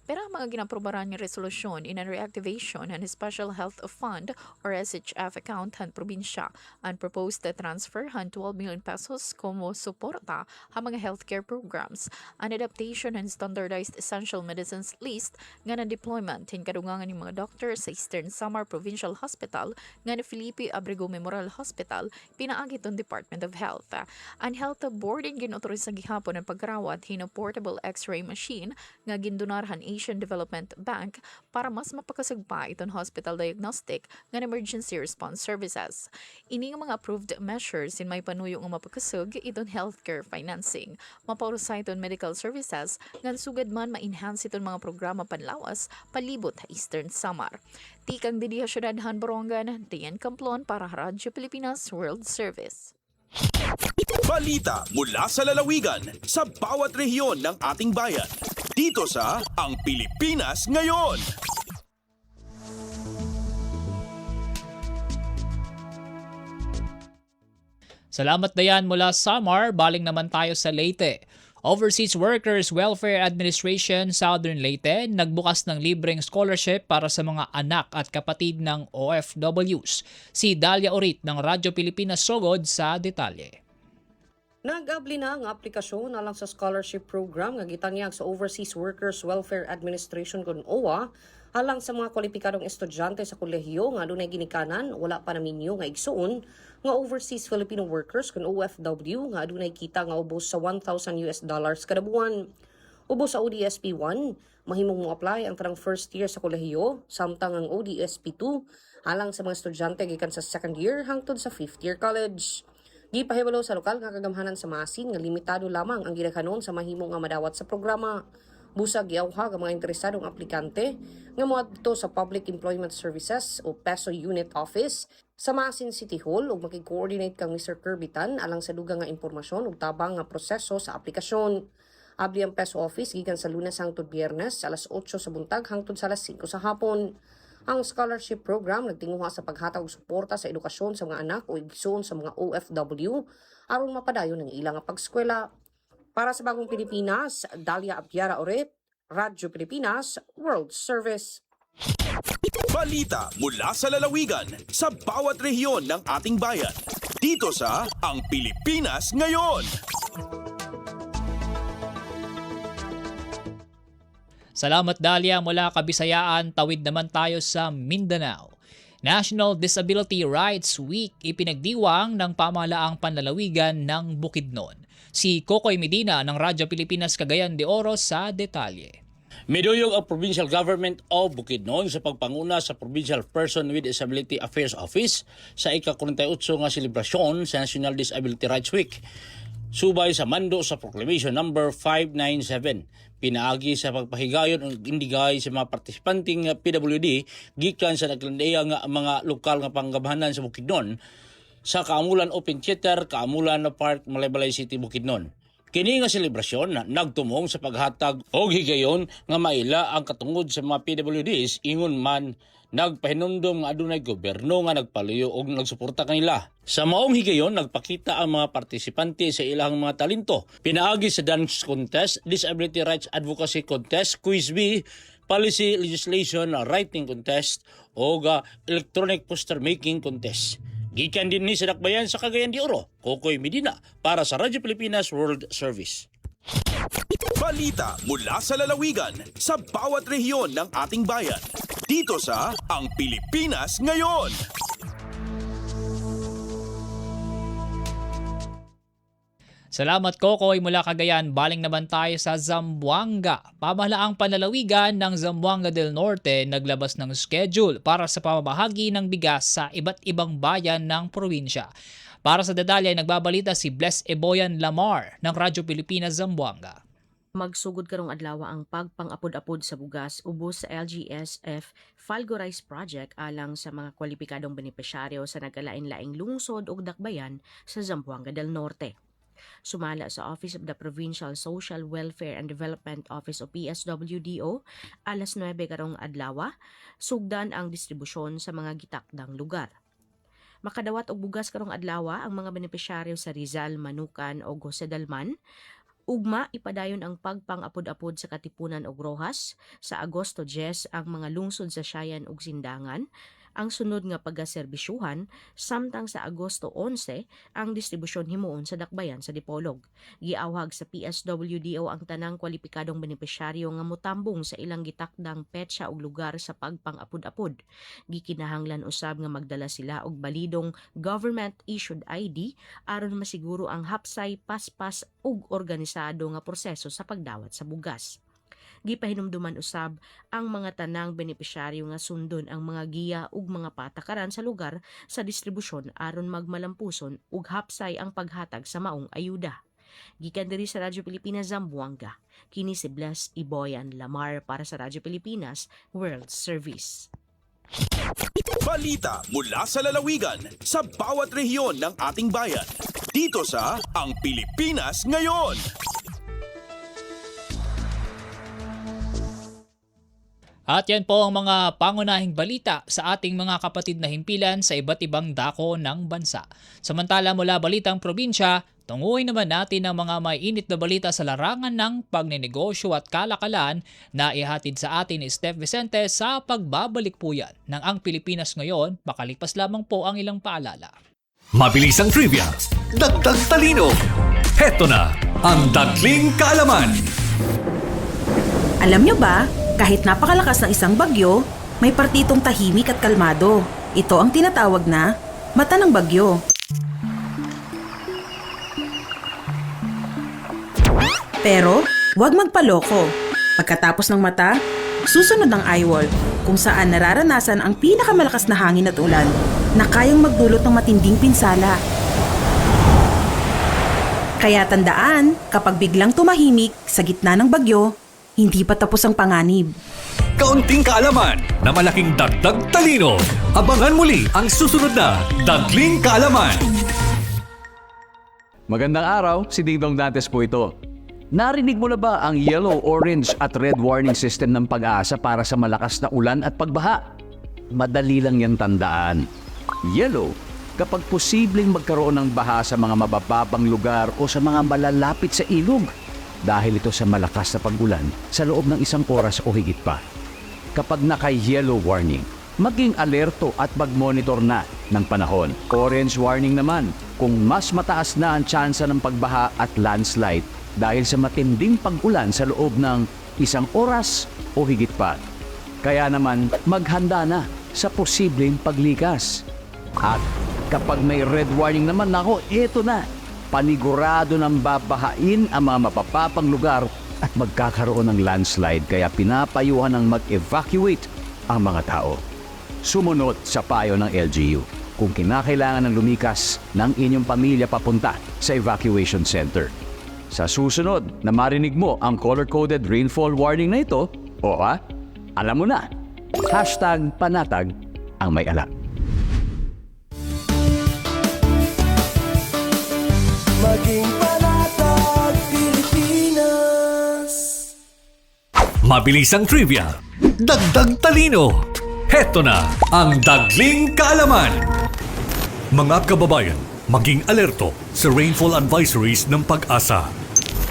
Pero ang mga ginaprubaran nga resolusyon in a reactivation and Special Health Fund or SHF account han probinsya and proposed to transfer han 12 million pesos como suporta ha mga healthcare programs, an adaptation and standardized essential medicines list nga na deployment hin kadungangan ng mga doctors sa Eastern Samar Provincial Hospital nga ni Felipe Abrego Memorial Hospital pinaagi ton Department of Health. Ang Health Board ginotorize sa gihapon ang pagrawat hino portable X-ray machine nga gindonarhan Asian Development Bank para mas mapakasagpa iton hospital diagnostic nga emergency response services. Ini nga mga approved measures in may panuyo nga mapakasug iton healthcare financing. Mapauro sa iton medical services nga sugad man ma-enhance iton mga programa panlawas palibot sa Eastern Samar. Tikang Didiha Syudad Han Borongan, Dian Camplon para Radyo Pilipinas World Service. Balita mula sa lalawigan sa bawat rehiyon ng ating bayan. Dito sa Ang Pilipinas Ngayon. Salamat Dayan mula Samar, baling naman tayo sa Leyte. Overseas Workers Welfare Administration Southern Leyte nagbukas ng libreng scholarship para sa mga anak at kapatid ng OFWs. Si Dalia Orit ng Radyo Pilipinas Sogod sa detalye. Nag-abli na ang aplikasyon alang sa scholarship program nga gitanyag sa Overseas Workers Welfare Administration kun OWA alang sa mga kwalipikadong estudyante sa kolehiyo nga adunay ginikanan wala pa naminyo nga igsuon nga overseas Filipino workers kun OFW nga adunay kita nga ubos sa $1,000 kada buwan. Ubos sa ODSP 1, mahimong mo apply ang tanang first year sa kolehiyo samtang ang ODSP 2 alang sa mga estudyante gikan sa second year hangtod sa fifth year college. Gipahibalo sa lokal nga kagamhanan sa Masin nga limitado lamang ang ginakanon sa mahimo nga madawat sa programa. Busag giawha ang mga interesadong aplikante nga moadto sa Public Employment Services o PESO Unit Office sa Masin City Hall ug makig-coordinate kang Mr. Kirbitan alang sa dugang nga impormasyon ug tabang nga proseso sa aplikasyon. Abli ang PESO Office gikan sa Lunes hangtod Biyernes alas 8 sa buntag hangtod sa alas 5 sa hapon. Ang scholarship program nagtinguha sa paghatag og suporta sa edukasyon sa mga anak o igsoon sa mga OFW aron mapadayon ang ilang pagskwela. Para sa Bagong Pilipinas, Dalia Abiara Oret, Radyo Pilipinas, World Service. Balita mula sa lalawigan sa bawat rehiyon ng ating bayan. Dito sa Ang Pilipinas Ngayon. Salamat Dalia mula Kabisayaan, tawid naman tayo sa Mindanao. National Disability Rights Week ipinagdiwang ng pamahalaang panlalawigan ng Bukidnon. Si Kokoy Medina ng Radyo Pilipinas Cagayan de Oro sa detalye. Miduyog ang Provincial Government of Bukidnon sa pagpanguna sa Provincial Person with Disability Affairs Office sa ika-48 nga selebrasyon sa National Disability Rights Week. Subay sa mando sa Proclamation number 597, pinaagi sa pagpahigayon ug indigay sa mga partisipanting PWD gikan sa naglandeya nga mga lokal nga panggamhanan sa Bukidnon sa Kaamulan Open Theater, Kaamulan Park, Malaybalay City, Bukidnon. Kini nga selebrasyon nagtumong sa paghatag og higayon nga maila ang katungod sa mga PWDs ingon man nagpahinumdom nga adunay gobyerno nga nagpaluyo og nagsuporta kanila. Sa maong higayon nagpakita ang mga partisipante sa ilang mga talento. Pinaagi sa dance contest, disability rights advocacy contest, quiz bee, policy legislation writing contest o electronic poster making contest. Gikan din ni sa Dakbayan sa Cagayan de Oro, Kokoy Medina para sa Radyo Pilipinas World Service. Balita mula sa lalawigan sa bawat rehiyon ng ating bayan. Dito sa Ang Pilipinas Ngayon. Salamat Kokoy mula Cagayan, baling naman tayo sa Zamboanga. Pamahalaang panlalawigan ng Zamboanga del Norte naglabas ng schedule para sa pamamahagi ng bigas sa iba't ibang bayan ng probinsya. Para sa detalye ay nagbabalita si Bless Eboyan Lamar ng Radyo Pilipinas Zamboanga. Magsugod karong adlaw ang pagpang-apod-apod sa bugas ubos sa LGSF Falgo Rice Project alang sa mga kwalipikadong benepisyaryo sa nagkalain-laing lungsod ug dakbayan sa Zamboanga del Norte. Sumala sa Office of the Provincial Social Welfare and Development Office o PSWDO, alas 9 karong adlaw, sugdan ang distribusyon sa mga gitakdang lugar. Makadawat og bugas karong adlaw ang mga benepisyaryo sa Rizal, Manukan o Jose Dalman. Ugma, ipadayon ang pagpang-apod-apod sa Katipunan ug Rojas. Sa Agosto 10 ang mga lungsod sa Siayan ug Sindangan. Ang sunod nga pagaserbisyuhan, samtang sa Agosto 11 ang distribusyon himuon sa Dakbayan sa Dipolog. Giawhag sa PSWDO ang tanang kwalipikadong benepisyaryo nga motambong sa ilang gitakdang petsa ug lugar sa pagpang-apod-apod. Gikinahanglan usab nga magdala sila og balidong government-issued ID aron masiguro ang hapsay, paspas ug organisado nga proseso sa pagdawat sa bugas. Gipahinumduman usab ang mga tanang benepisyaryo nga sundon ang mga giya ug mga patakaran sa lugar sa distribusyon aron magmalampuson ug hapsay ang paghatag sa maong ayuda. Gikan diri sa Radyo Pilipinas, Zamboanga. Kini si Bless Iboyan Lamar para sa Radyo Pilipinas World Service. Balita mula sa lalawigan sa bawat rehiyon ng ating bayan. Dito sa Ang Pilipinas Ngayon. At yan po ang mga pangunahing balita sa ating mga kapatid na himpilan sa iba't ibang dako ng bansa. Samantala mula Balitang Probinsya, tunguhin naman natin ang mga may init na balita sa larangan ng pagnenegosyo at kalakalan na ihatid sa atin ni Steph Vicente sa pagbabalik po yan ng Ang Pilipinas Ngayon. Makalipas lamang po ang ilang paalala. Mabilis ang trivia, dagdag talino. Heto na ang Dagling Kaalaman. Alam nyo ba, kahit napakalakas ng isang bagyo, may partitong tahimik at kalmado. Ito ang tinatawag na mata ng bagyo. Pero, huwag magpaloko. Pagkatapos ng mata, susunod ang eyewall, kung saan nararanasan ang pinakamalakas na hangin at ulan na kayang magdulot ng matinding pinsala. Kaya tandaan, kapag biglang tumahimik sa gitna ng bagyo, hindi pa tapos ang panganib. Kaunting kaalaman na malaking dagdag talino. Abangan muli ang susunod na Dagling Kaalaman. Magandang araw, si Dingdong Dantes po ito. Narinig mo na ba ang yellow, orange at red warning system ng Pag-asa para sa malakas na ulan at pagbaha? Madali lang yan tandaan. Yellow, kapag posibleng magkaroon ng baha sa mga mabababang lugar o sa mga malalapit sa ilog. Dahil ito sa malakas na pag-ulan sa loob ng 1 oras o higit pa. Kapag naka-yellow warning, maging alerto at mag-monitor na ng panahon. Orange warning naman kung mas mataas na ang tsansa ng pagbaha at landslide dahil sa matinding pag-ulan sa loob ng 1 oras o higit pa. Kaya naman maghanda na sa posibleng paglikas. At kapag may red warning naman, nako, eto na. Panigurado ng babahain ang mga mapapapang lugar at magkakaroon ng landslide kaya pinapayuhan ng mag-evacuate ang mga tao. Sumunod sa payo ng LGU kung kinakailangan ng lumikas ng inyong pamilya papunta sa evacuation center. Sa susunod na marinig mo ang color-coded rainfall warning na ito, alam mo na, #panatag ang may alam. Maging panatag, Pilipinas. Mabilis ang trivia, dagdag talino. Heto na ang Dagling Kaalaman. Mga kababayan, maging alerto sa rainfall advisories ng Pag-asa.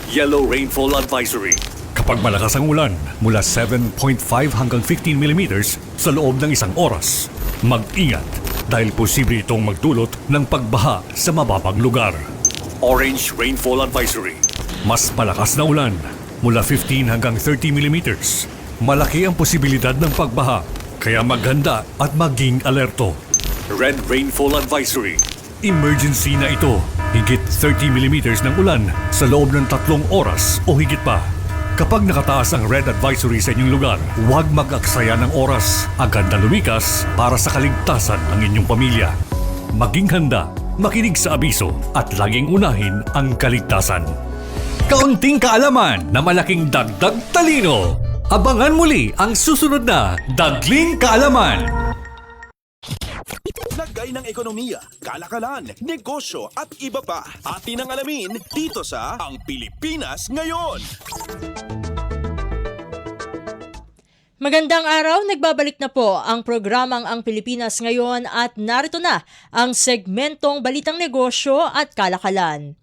Yellow Rainfall Advisory. Kapag malakas ang ulan mula 7.5 hanggang 15 mm sa loob ng 1 oras, mag-ingat dahil posible itong magdulot ng pagbaha sa mababang lugar. Orange Rainfall Advisory. Mas malakas na ulan mula 15 hanggang 30 mm. Malaki ang posibilidad ng pagbaha, kaya maghanda at maging alerto. Red Rainfall Advisory. Emergency na ito. Higit 30 mm ng ulan sa loob ng 3 oras o higit pa. Kapag nakataas ang red advisory sa inyong lugar, huwag mag-aksaya ng oras. Agad na lumikas para sa kaligtasan ng inyong pamilya. Maging handa, makinig sa abiso at laging unahin ang kaligtasan. Kaunting kaalaman na malaking dagdag talino. Abangan muli ang susunod na Dagling Kaalaman. Lagay ng ekonomiya, kalakalan, negosyo at iba pa. Atin ang alamin dito sa Ang Pilipinas Ngayon. Magandang araw, nagbabalik na po ang programang Ang Pilipinas Ngayon at narito na ang segmentong Balitang Negosyo at Kalakalan.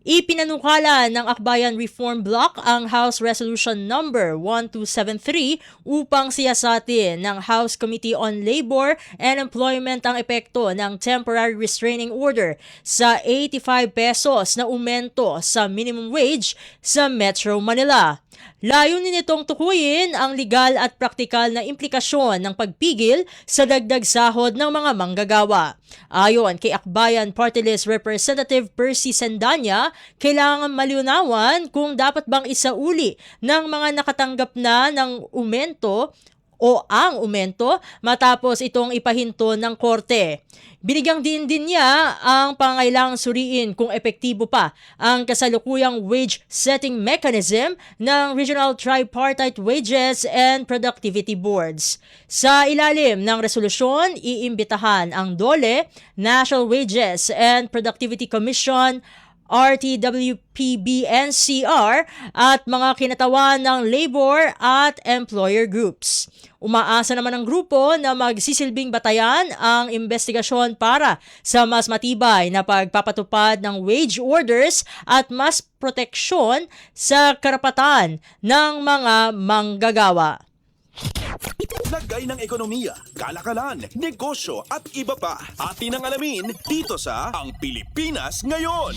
Ipinanukala ng Akbayan Reform Bloc ang House Resolution Number 1273 upang siyasatin ng House Committee on Labor and Employment ang epekto ng Temporary Restraining Order sa 85 pesos na aumento sa minimum wage sa Metro Manila. Layunin nitong tukuyin ang legal at praktikal na implikasyon ng pagpigil sa dagdag sahod ng mga manggagawa. Ayon kay Akbayan Party List Representative Percy Sendanya, kailangan malinawan kung dapat bang isauli ng mga nakatanggap na ng aumento o ang aumento matapos itong ipahinto ng korte. Binigyang din niya ang pangailangang suriin kung epektibo pa ang kasalukuyang wage setting mechanism ng Regional Tripartite Wages and Productivity Boards. Sa ilalim ng resolusyon, iimbitahan ang DOLE, National Wages and Productivity Commission, RTWPB-NCR at mga kinatawan ng labor at employer groups. Umaasa naman ang grupo na magsisilbing batayan ang investigasyon para sa mas matibay na pagpapatupad ng wage orders at mas proteksyon sa karapatan ng mga manggagawa. Lagay ng ekonomiya, kalakalan, negosyo at iba pa. Atin ang alamin dito sa Ang Pilipinas Ngayon.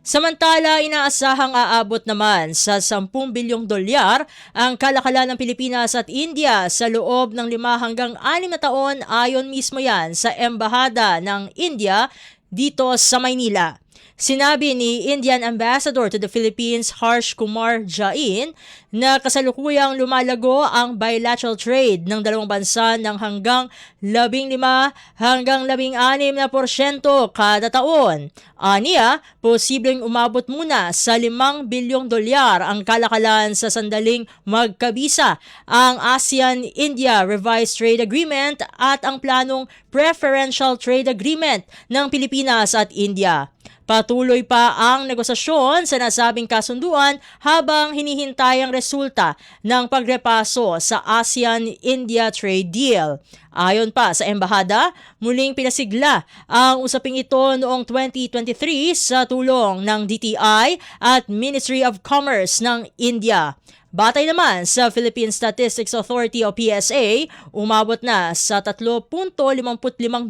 Samantala, inaasahang aabot naman sa 10 bilyong dolyar ang kalakalan ng Pilipinas at India sa loob ng 5 hanggang 6 na taon ayon mismo yan sa Embahada ng India dito sa Maynila. Sinabi ni Indian Ambassador to the Philippines Harsh Kumar Jain na kasalukuyang lumalago ang bilateral trade ng dalawang bansa ng hanggang 15 hanggang 16% kada taon. Aniya, posibleng umabot muna sa 5 bilyong dolyar ang kalakalan sa sandaling magkabisa ang ASEAN-India Revised Trade Agreement at ang planong Preferential Trade Agreement ng Pilipinas at India. Patuloy pa ang negosasyon sa nasabing kasunduan habang hinihintay ang resulta ng pagrepaso sa ASEAN-India Trade Deal. Ayon pa sa Embahada, muling pinasigla ang usaping ito noong 2023 sa tulong ng DTI at Ministry of Commerce ng India. Batay naman sa Philippine Statistics Authority o PSA, umabot na sa 3.55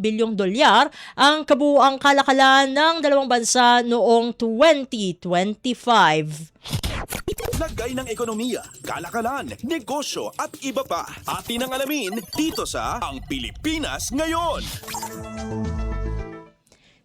bilyong dolyar ang kabuuang kalakalan ng dalawang bansa noong 2025. Lagay ng ekonomiya, kalakalan, negosyo at iba pa. Atin ang alamin dito sa Ang Pilipinas Ngayon.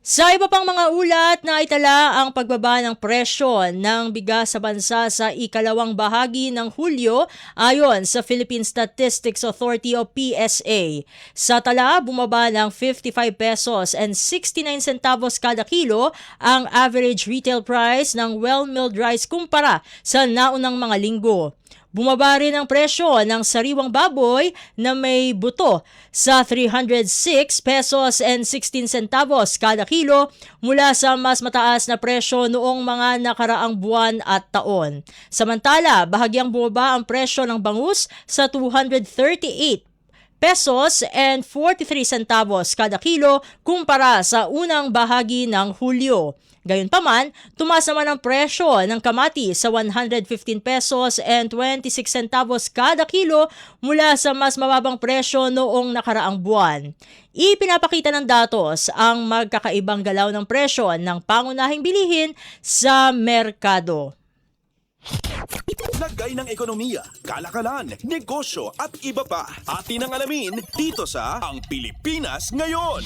Sa iba pang mga ulat na itala ang pagbaba ng presyo ng bigas sa bansa sa ikalawang bahagi ng Hulyo ayon sa Philippine Statistics Authority o PSA. Sa tala, bumaba ng 55 pesos and 69 centavos kada kilo ang average retail price ng well-milled rice kumpara sa naunang mga linggo. Bumaba rin ang presyo ng sariwang baboy na may buto sa 306 pesos and 16 centavos kada kilo mula sa mas mataas na presyo noong mga nakaraang buwan at taon. Samantala, bahagyang bumaba ang presyo ng bangus sa 238 pesos and 43 centavos kada kilo kumpara sa unang bahagi ng Hulyo. Gayunpaman, tumaas naman ang presyo ng kamatis sa 115 pesos and 26 centavos kada kilo mula sa mas mababang presyo noong nakaraang buwan. Ipinapakita ng datos ang magkakaibang galaw ng presyo ng pangunahing bilihin sa merkado. Lagay ng ekonomiya, kalakalan, negosyo at iba pa. Atin ang alamin dito sa Ang Pilipinas Ngayon.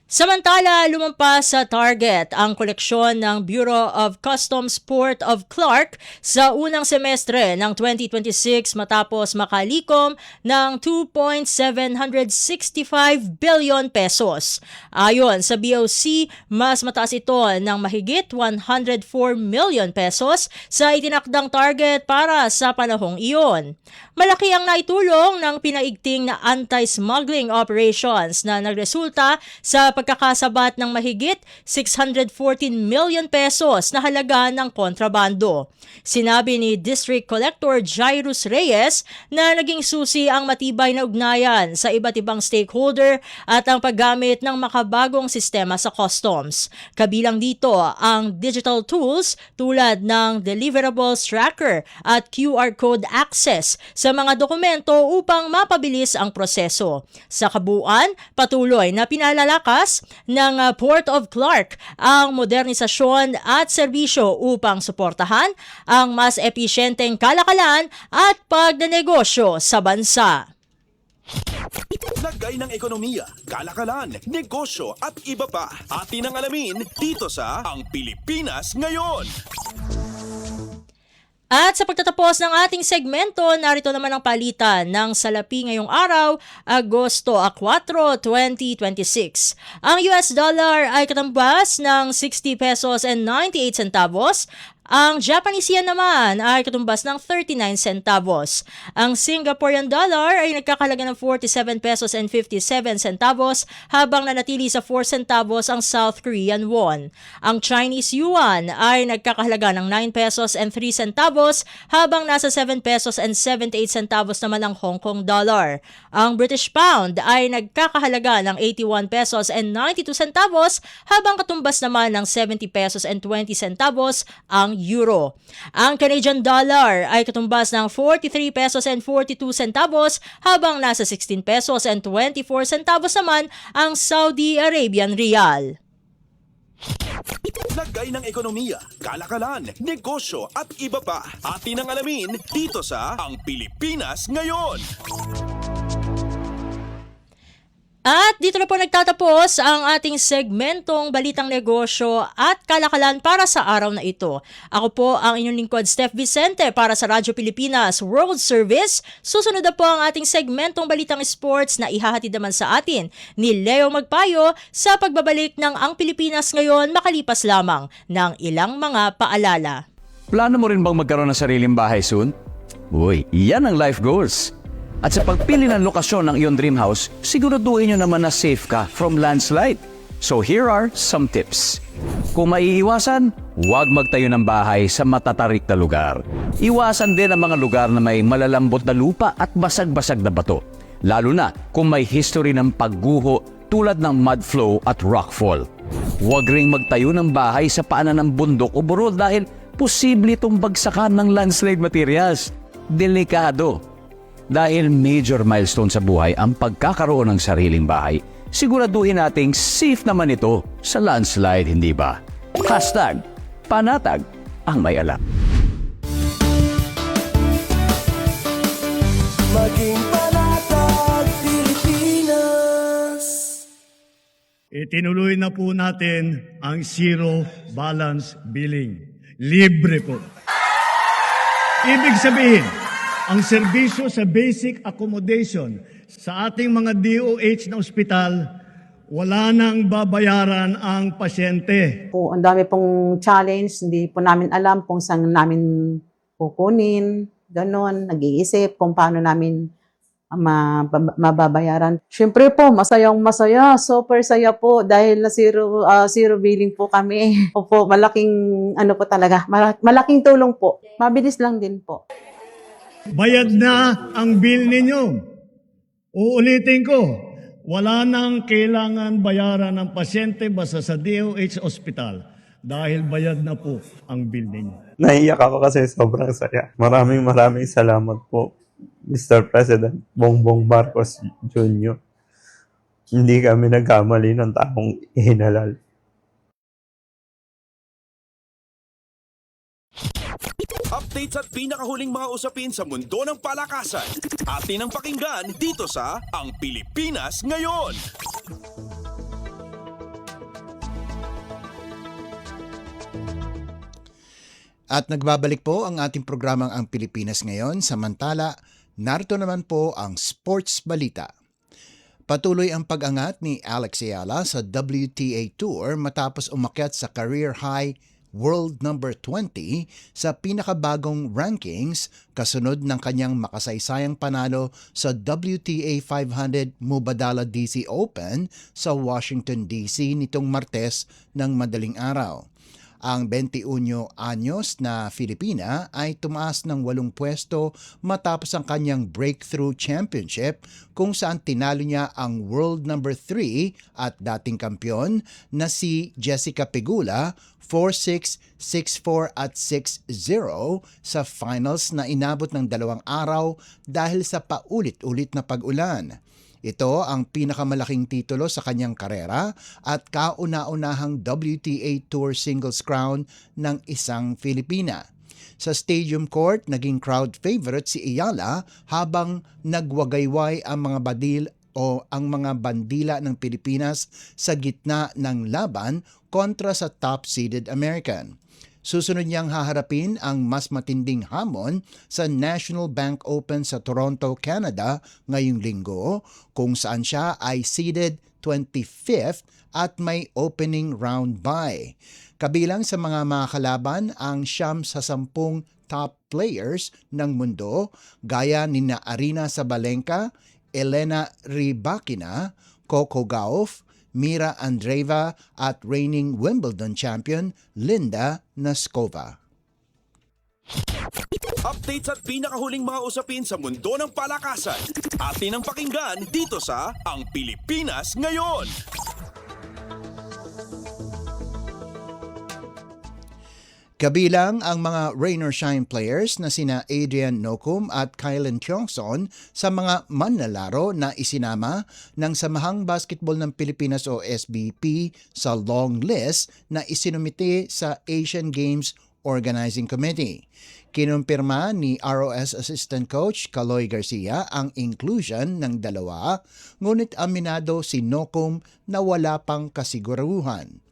Samantala, lumampas sa target ang koleksyon ng Bureau of Customs Port of Clark sa unang semestre ng 2026 matapos makalikom ng 2.765 billion pesos. Ayon sa BOC, mas mataas ito ng mahigit 104 million pesos sa itinakdang target para sa panahong iyon. Malaki ang naitulong ng pinaigting na anti-smuggling operations na nagresulta sa pagkakasabat ng mahigit 614 million pesos na halaga ng kontrabando. Sinabi ni District Collector Jairus Reyes na naging susi ang matibay na ugnayan sa iba't ibang stakeholder at ang paggamit ng makabagong sistema sa customs. Kabilang dito ang digital tools tulad ng deliverables tracker at QR code access sa mga dokumento upang mapabilis ang proseso. Sa kabuuan, patuloy na pinalalakas ng Port of Clark ang modernisasyon at serbisyo upang suportahan ang mas episyenteng kalakalan at pagnenegosyo sa bansa. Lagay ng ekonomiya, kalakalan, negosyo at iba pa. Atin ang alamin dito sa Ang Pilipinas Ngayon. At sa pagtatapos ng ating segmento, narito naman ang palitan ng salapi ngayong araw, Agosto 4, 2026. Ang US dollar ay katambas ng 60 pesos and 98 centavos. Ang Japanese yen naman ay katumbas ng 39 centavos. Ang Singaporean dollar ay nagkakahalaga ng 47 pesos and 57 centavos habang nanatili sa 4 centavos ang South Korean won. Ang Chinese yuan ay nagkakahalaga ng 9 pesos and 3 centavos habang nasa 7 pesos and 78 centavos naman ang Hong Kong dollar. Ang British pound ay nagkakahalaga ng 81 pesos and 92 centavos habang katumbas naman ng 70 pesos and 20 centavos ang euro. Ang Canadian dollar ay katumbas ng 43 pesos and 42 centavos habang nasa 16 pesos and 24 centavos naman ang Saudi Arabian rial. Lagay ng ekonomiya, kalakalan, negosyo at iba pa. Atin ang alamin dito sa Ang Pilipinas Ngayon. At dito na po nagtatapos ang ating segmentong Balitang Negosyo at Kalakalan para sa araw na ito. Ako po ang inyong lingkod, Steph Vicente, para sa Radyo Pilipinas World Service. Susunod na po ang ating segmentong Balitang Sports na ihahatid naman sa atin ni Leo Magpayo sa pagbabalik ng Ang Pilipinas Ngayon makalipas lamang ng ilang mga paalala. Plano mo rin bang magkaroon ng sariling bahay soon? Uy, yan ang life goals. At sa pagpili ng lokasyon ng iyong dream house, siguraduhin nyo naman na safe ka from landslide. So here are some tips. Kung maiiwasan, huwag magtayo ng bahay sa matatarik na lugar. Iwasan din ang mga lugar na may malalambot na lupa at basag-basag na bato. Lalo na kung may history ng pagguho tulad ng mud flow at rockfall. Huwag ring magtayo ng bahay sa paanan ng bundok o burol dahil posible itong bagsakan ng landslide materials. Delikado. Dahil major milestone sa buhay ang pagkakaroon ng sariling bahay, siguraduhin nating safe naman ito sa landslide, hindi ba? #Panatag ang may alam. Maging panatag, Pilipinas. Itinuloy na po natin ang zero balance billing. Libre po. Ibig sabihin, ang serbisyo sa basic accommodation sa ating mga DOH na ospital, wala nang babayaran ang pasyente. Po, ang dami pong challenge, hindi po namin alam kung saan namin kukunin, ganon, nag-iisip kung paano namin mababayaran. Siyempre po, masayang-masaya, super saya po dahil na zero billing po kami. Opo, malaking po talaga, malaking tulong po. Mabilis lang din po. Bayad na ang bill ninyo. Uulitin ko, wala nang kailangan bayaran ng pasyente basta sa DOH Hospital dahil bayad na po ang bill ninyo. Naiiyak ako kasi sobrang saya. Maraming salamat po, Mr. President Bongbong Marcos Jr. Hindi kami nagkamali ng taong ihinalal. Updates at pinakahuling mga usapin sa mundo ng palakasan. Atin ang pakinggan dito sa Ang Pilipinas Ngayon. At nagbabalik po ang ating programang Ang Pilipinas Ngayon. Samantala, narito naman po ang sports balita. Patuloy ang pag-angat ni Alex Ayala sa WTA Tour matapos umakyat sa career high world number 20 sa pinakabagong rankings kasunod ng kanyang makasaysayang panalo sa WTA 500 Mubadala DC Open sa Washington DC nitong Martes ng madaling araw. Ang 21 anyos na Filipina ay tumaas ng 8 pwesto matapos ang kanyang breakthrough championship kung saan tinalo niya ang world number 3 at dating kampyon na si Jessica Pegula 4-6, 6-4 at 6-0 sa finals na inabot ng 2 araw dahil sa paulit-ulit na pag-ulan. Ito ang pinakamalaking titulo sa kanyang karera at kauna-unahang WTA Tour singles crown ng isang Filipina. Sa Stadium Court, naging crowd favorite si Ayala habang nagwagayway ang mga bandila ng Pilipinas sa gitna ng laban kontra sa top-seeded American. Susunod niyang haharapin ang mas matinding hamon sa National Bank Open sa Toronto, Canada ngayong linggo kung saan siya ay seeded 25th at may opening round bye. Kabilang sa mga makakalaban ang 9 sa 10 top players ng mundo gaya ni Aryna Sabalenka, Elena Rybakina, Coco Gauff, Mira Andreeva at reigning Wimbledon champion Linda Noskova. Updates at pinakahuling mga usapin sa mundo ng palakasan. Atin ang pakinggan dito sa Ang Pilipinas Ngayon. Kabilang ang mga rain or shine players na sina Adrian Nocum at Kylen Tiongson sa mga manlalaro na isinama ng Samahang Basketball ng Pilipinas o SBP sa long list na isinumite sa Asian Games Organizing Committee. Kinumpirma ni ROS Assistant Coach Kaloy Garcia ang inclusion ng dalawa, ngunit aminado si Nocum na wala pang kasiguruhan.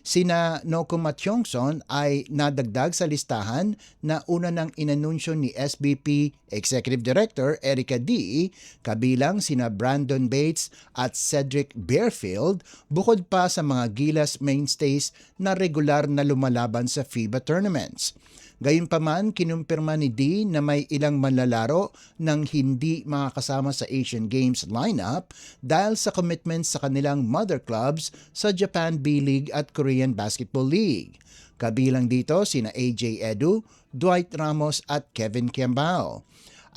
Sina Nocum at Tiongson ay nadagdag sa listahan na una ng inanunsyo ni SBP Executive Director Erica D. Kabilang sina Brandon Bates at Cedric Bearfield bukod pa sa mga Gilas mainstays na regular na lumalaban sa FIBA tournaments. Gayunpaman, kinumpirma ni D na may ilang manlalaro nang hindi makakasama sa Asian Games lineup dahil sa commitments sa kanilang mother clubs sa Japan B-League at Korean Basketball League. Kabilang dito sina AJ Edu, Dwight Ramos at Kevin Kiambao.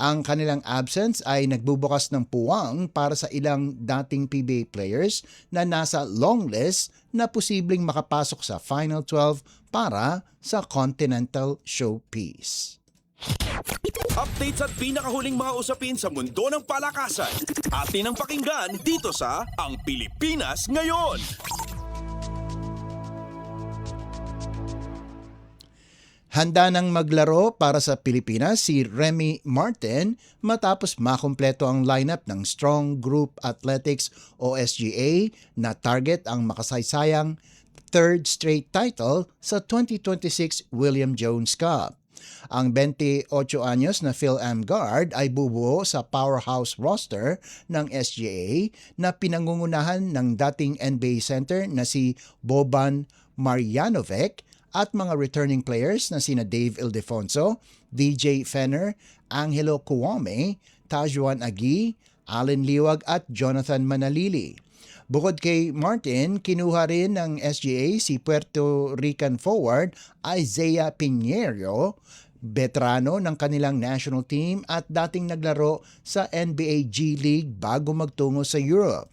Ang kanilang absence ay nagbubukas ng puwang para sa ilang dating PBA players na nasa long list na posibleng makapasok sa Final 12 para sa Continental Showpiece. Updates at pinakahuling mga usapin sa mundo ng palakasan. Atin ang pakinggan dito sa Ang Pilipinas Ngayon. Handa nang maglaro para sa Pilipinas si Remy Martin matapos makumpleto ang lineup ng Strong Group Athletics o SGA na target ang makasaysayang third straight title sa 2026 William Jones Cup. Ang 28 anyos na Phil Amgard ay bubuo sa powerhouse roster ng SGA na pinangungunahan ng dating NBA center na si Boban Marjanovic at mga returning players na sina Dave Ildefonso, DJ Fenner, Angelo Cuame, Tajuan Agi, Allen Liwag at Jonathan Manalili. Bukod kay Martin, kinuha rin ng SGA si Puerto Rican forward Isaiah Piñero, veterano ng kanilang national team at dating naglaro sa NBA G League bago magtungo sa Europe.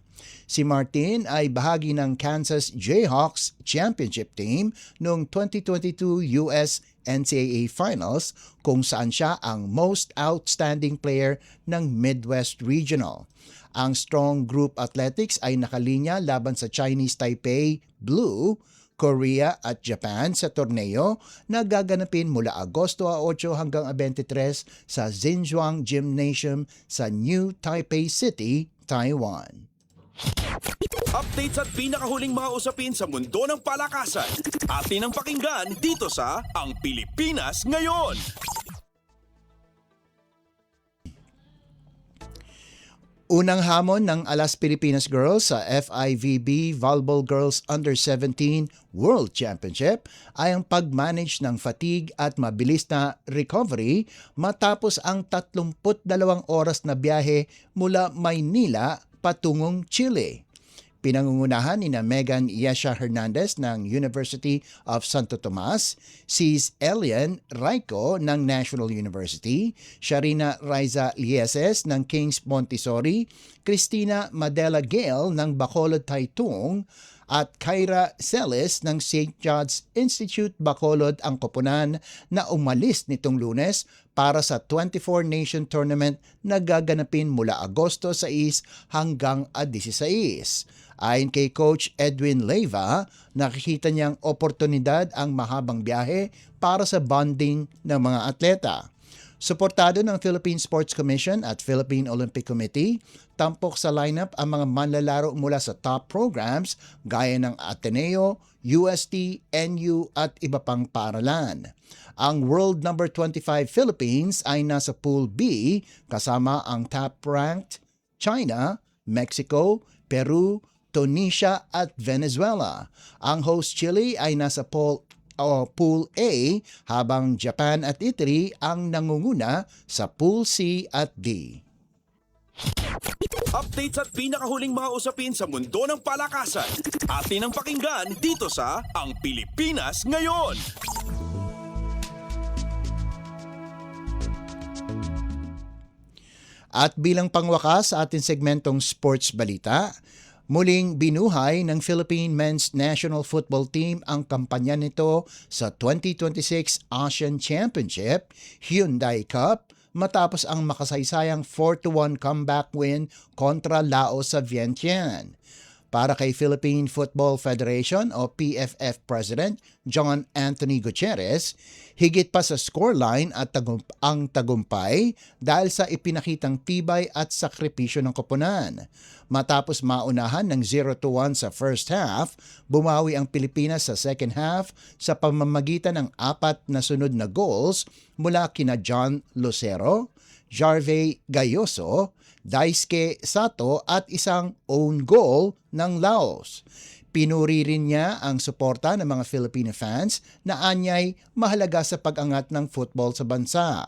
Si Martin ay bahagi ng Kansas Jayhawks championship team noong 2022 US NCAA Finals kung saan siya ang most outstanding player ng Midwest Regional. Ang Strong Group Athletics ay nakalinya laban sa Chinese Taipei Blue, Korea at Japan sa torneo na gaganapin mula Agosto 8 hanggang 23 sa Xinjiang Gymnasium sa New Taipei City, Taiwan. Updates at pinakahuling mga usapin sa mundo ng palakasan. Atin ang pakinggan dito sa Ang Pilipinas Ngayon. Unang hamon ng Alas Pilipinas Girls sa FIVB Volleyball Girls Under-17 World Championship ay ang pag-manage ng fatigue at mabilis na recovery matapos ang 32 oras na biyahe mula Maynila patungong Chile. Pinangungunahan ni Megan Yesha Hernandez ng University of Santo Tomas, si Elian Raico ng National University, Sharina Raiza Lieses ng King's Montessori, Christina Madela Gale ng Bacolod Taitung, at Kyra Celis ng St. John's Institute Bacolod ang koponan na umalis nitong Lunes para sa 24-nation tournament na gaganapin mula Agosto 6 hanggang 16. Ayon kay Coach Edwin Leyva, nakikita niyang oportunidad ang mahabang biyahe para sa bonding ng mga atleta. Suportado ng Philippine Sports Commission at Philippine Olympic Committee, tampok sa lineup ang mga manlalaro mula sa top programs gaya ng Ateneo, UST, NU at iba pang paaralan. Ang world number 25 Philippines ay nasa Pool B kasama ang top-ranked China, Mexico, Peru, Tunisia at Venezuela. Ang host Chile ay nasa Pool A habang Japan at Italy ang nangunguna sa Pool C at D. Updates at pinakahuling mga usapin sa mundo ng palakasan. Atin ang pakinggan dito sa Ang Pilipinas Ngayon. At bilang pangwakas sa ating segmentong sports balita, muling binuhay ng Philippine Men's National Football Team ang kampanya nito sa 2026 Asian Championship Hyundai Cup matapos ang makasaysayang 4-1 comeback win kontra Laos sa Vientiane. Para kay Philippine Football Federation o PFF President John Anthony Gutierrez, higit pa sa scoreline at ang tagumpay dahil sa ipinakitang tibay at sakripisyo ng koponan. Matapos maunahan ng 0-1 sa first half, bumawi ang Pilipinas sa second half sa pamamagitan ng 4 na sunod na goals mula kina John Lucero, Jarvey Gayoso, Daisuke Sato at isang own goal ng Laos. Pinuri rin niya ang suporta ng mga Filipino fans na anyay mahalaga sa pag-angat ng football sa bansa.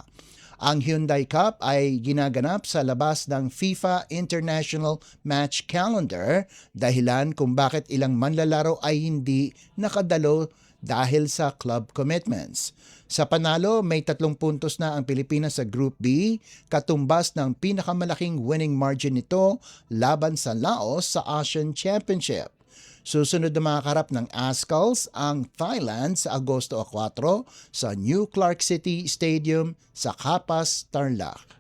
Ang Hyundai Cup ay ginaganap sa labas ng FIFA International Match Calendar dahilan kung bakit ilang manlalaro ay hindi nakadalo dahil sa club commitments. Sa panalo, may 3 puntos na ang Pilipinas sa Group B, katumbas ng pinakamalaking winning margin nito laban sa Laos sa Asian Championship. Susunod na makakarap ng Ascals ang Thailand sa Agosto 4 sa New Clark City Stadium sa Capas, Tarlac.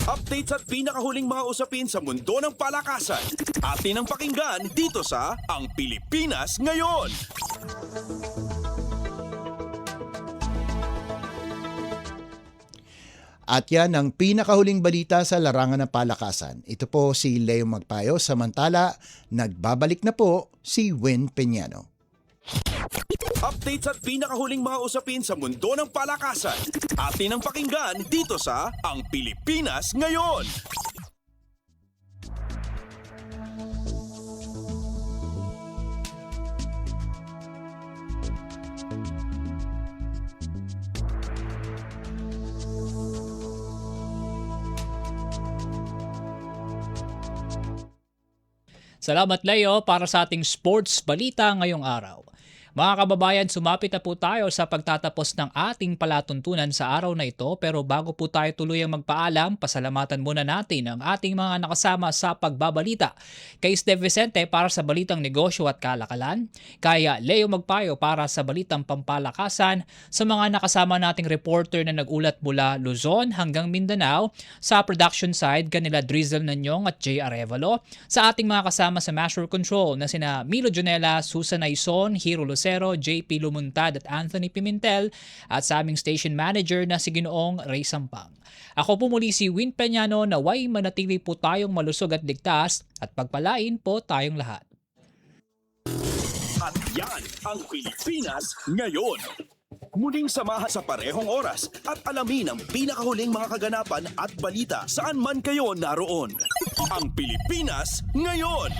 Updates at pinakahuling mga usapin sa mundo ng palakasan. Atin ang pakinggan dito sa Ang Pilipinas Ngayon. At yan ang pinakahuling balita sa larangan ng palakasan. Ito po si Leo Magpayo, samantala nagbabalik na po si Win Peñano. Updates at pinakahuling mga usapin sa mundo ng palakasan. Atin ang pakinggan dito sa Ang Pilipinas Ngayon. Salamat Leo para sa ating sports balita ngayong araw. Mga kababayan, sumapit na po tayo sa pagtatapos ng ating palatuntunan sa araw na ito, pero bago po tayo tuluyang magpaalam, pasalamatan muna natin ang ating mga nakasama sa pagbabalita. Kay Steve Vicente para sa balitang negosyo at kalakalan, kaya Leo Magpayo para sa balitang pampalakasan, sa mga nakasama nating reporter na nagulat mula Luzon hanggang Mindanao, sa production side kanila Drizzle Nanyong at Jay Arevalo, sa ating mga kasama sa Master Control na sina Milo Junela, Susan Aison, Hiro Lucero, Rosero, JP Lumuntad at Anthony Pimentel at sa aming station manager na si Ginoong Ray Sampang. Ako po muli si Win Peñano, naway manatili po tayong malusog at ligtas at pagpalain po tayong lahat. At yan ang Pilipinas ngayon. Muling samahan sa parehong oras at alamin ang pinakahuling mga kaganapan at balita saan man kayo naroon. Ang Pilipinas ngayon.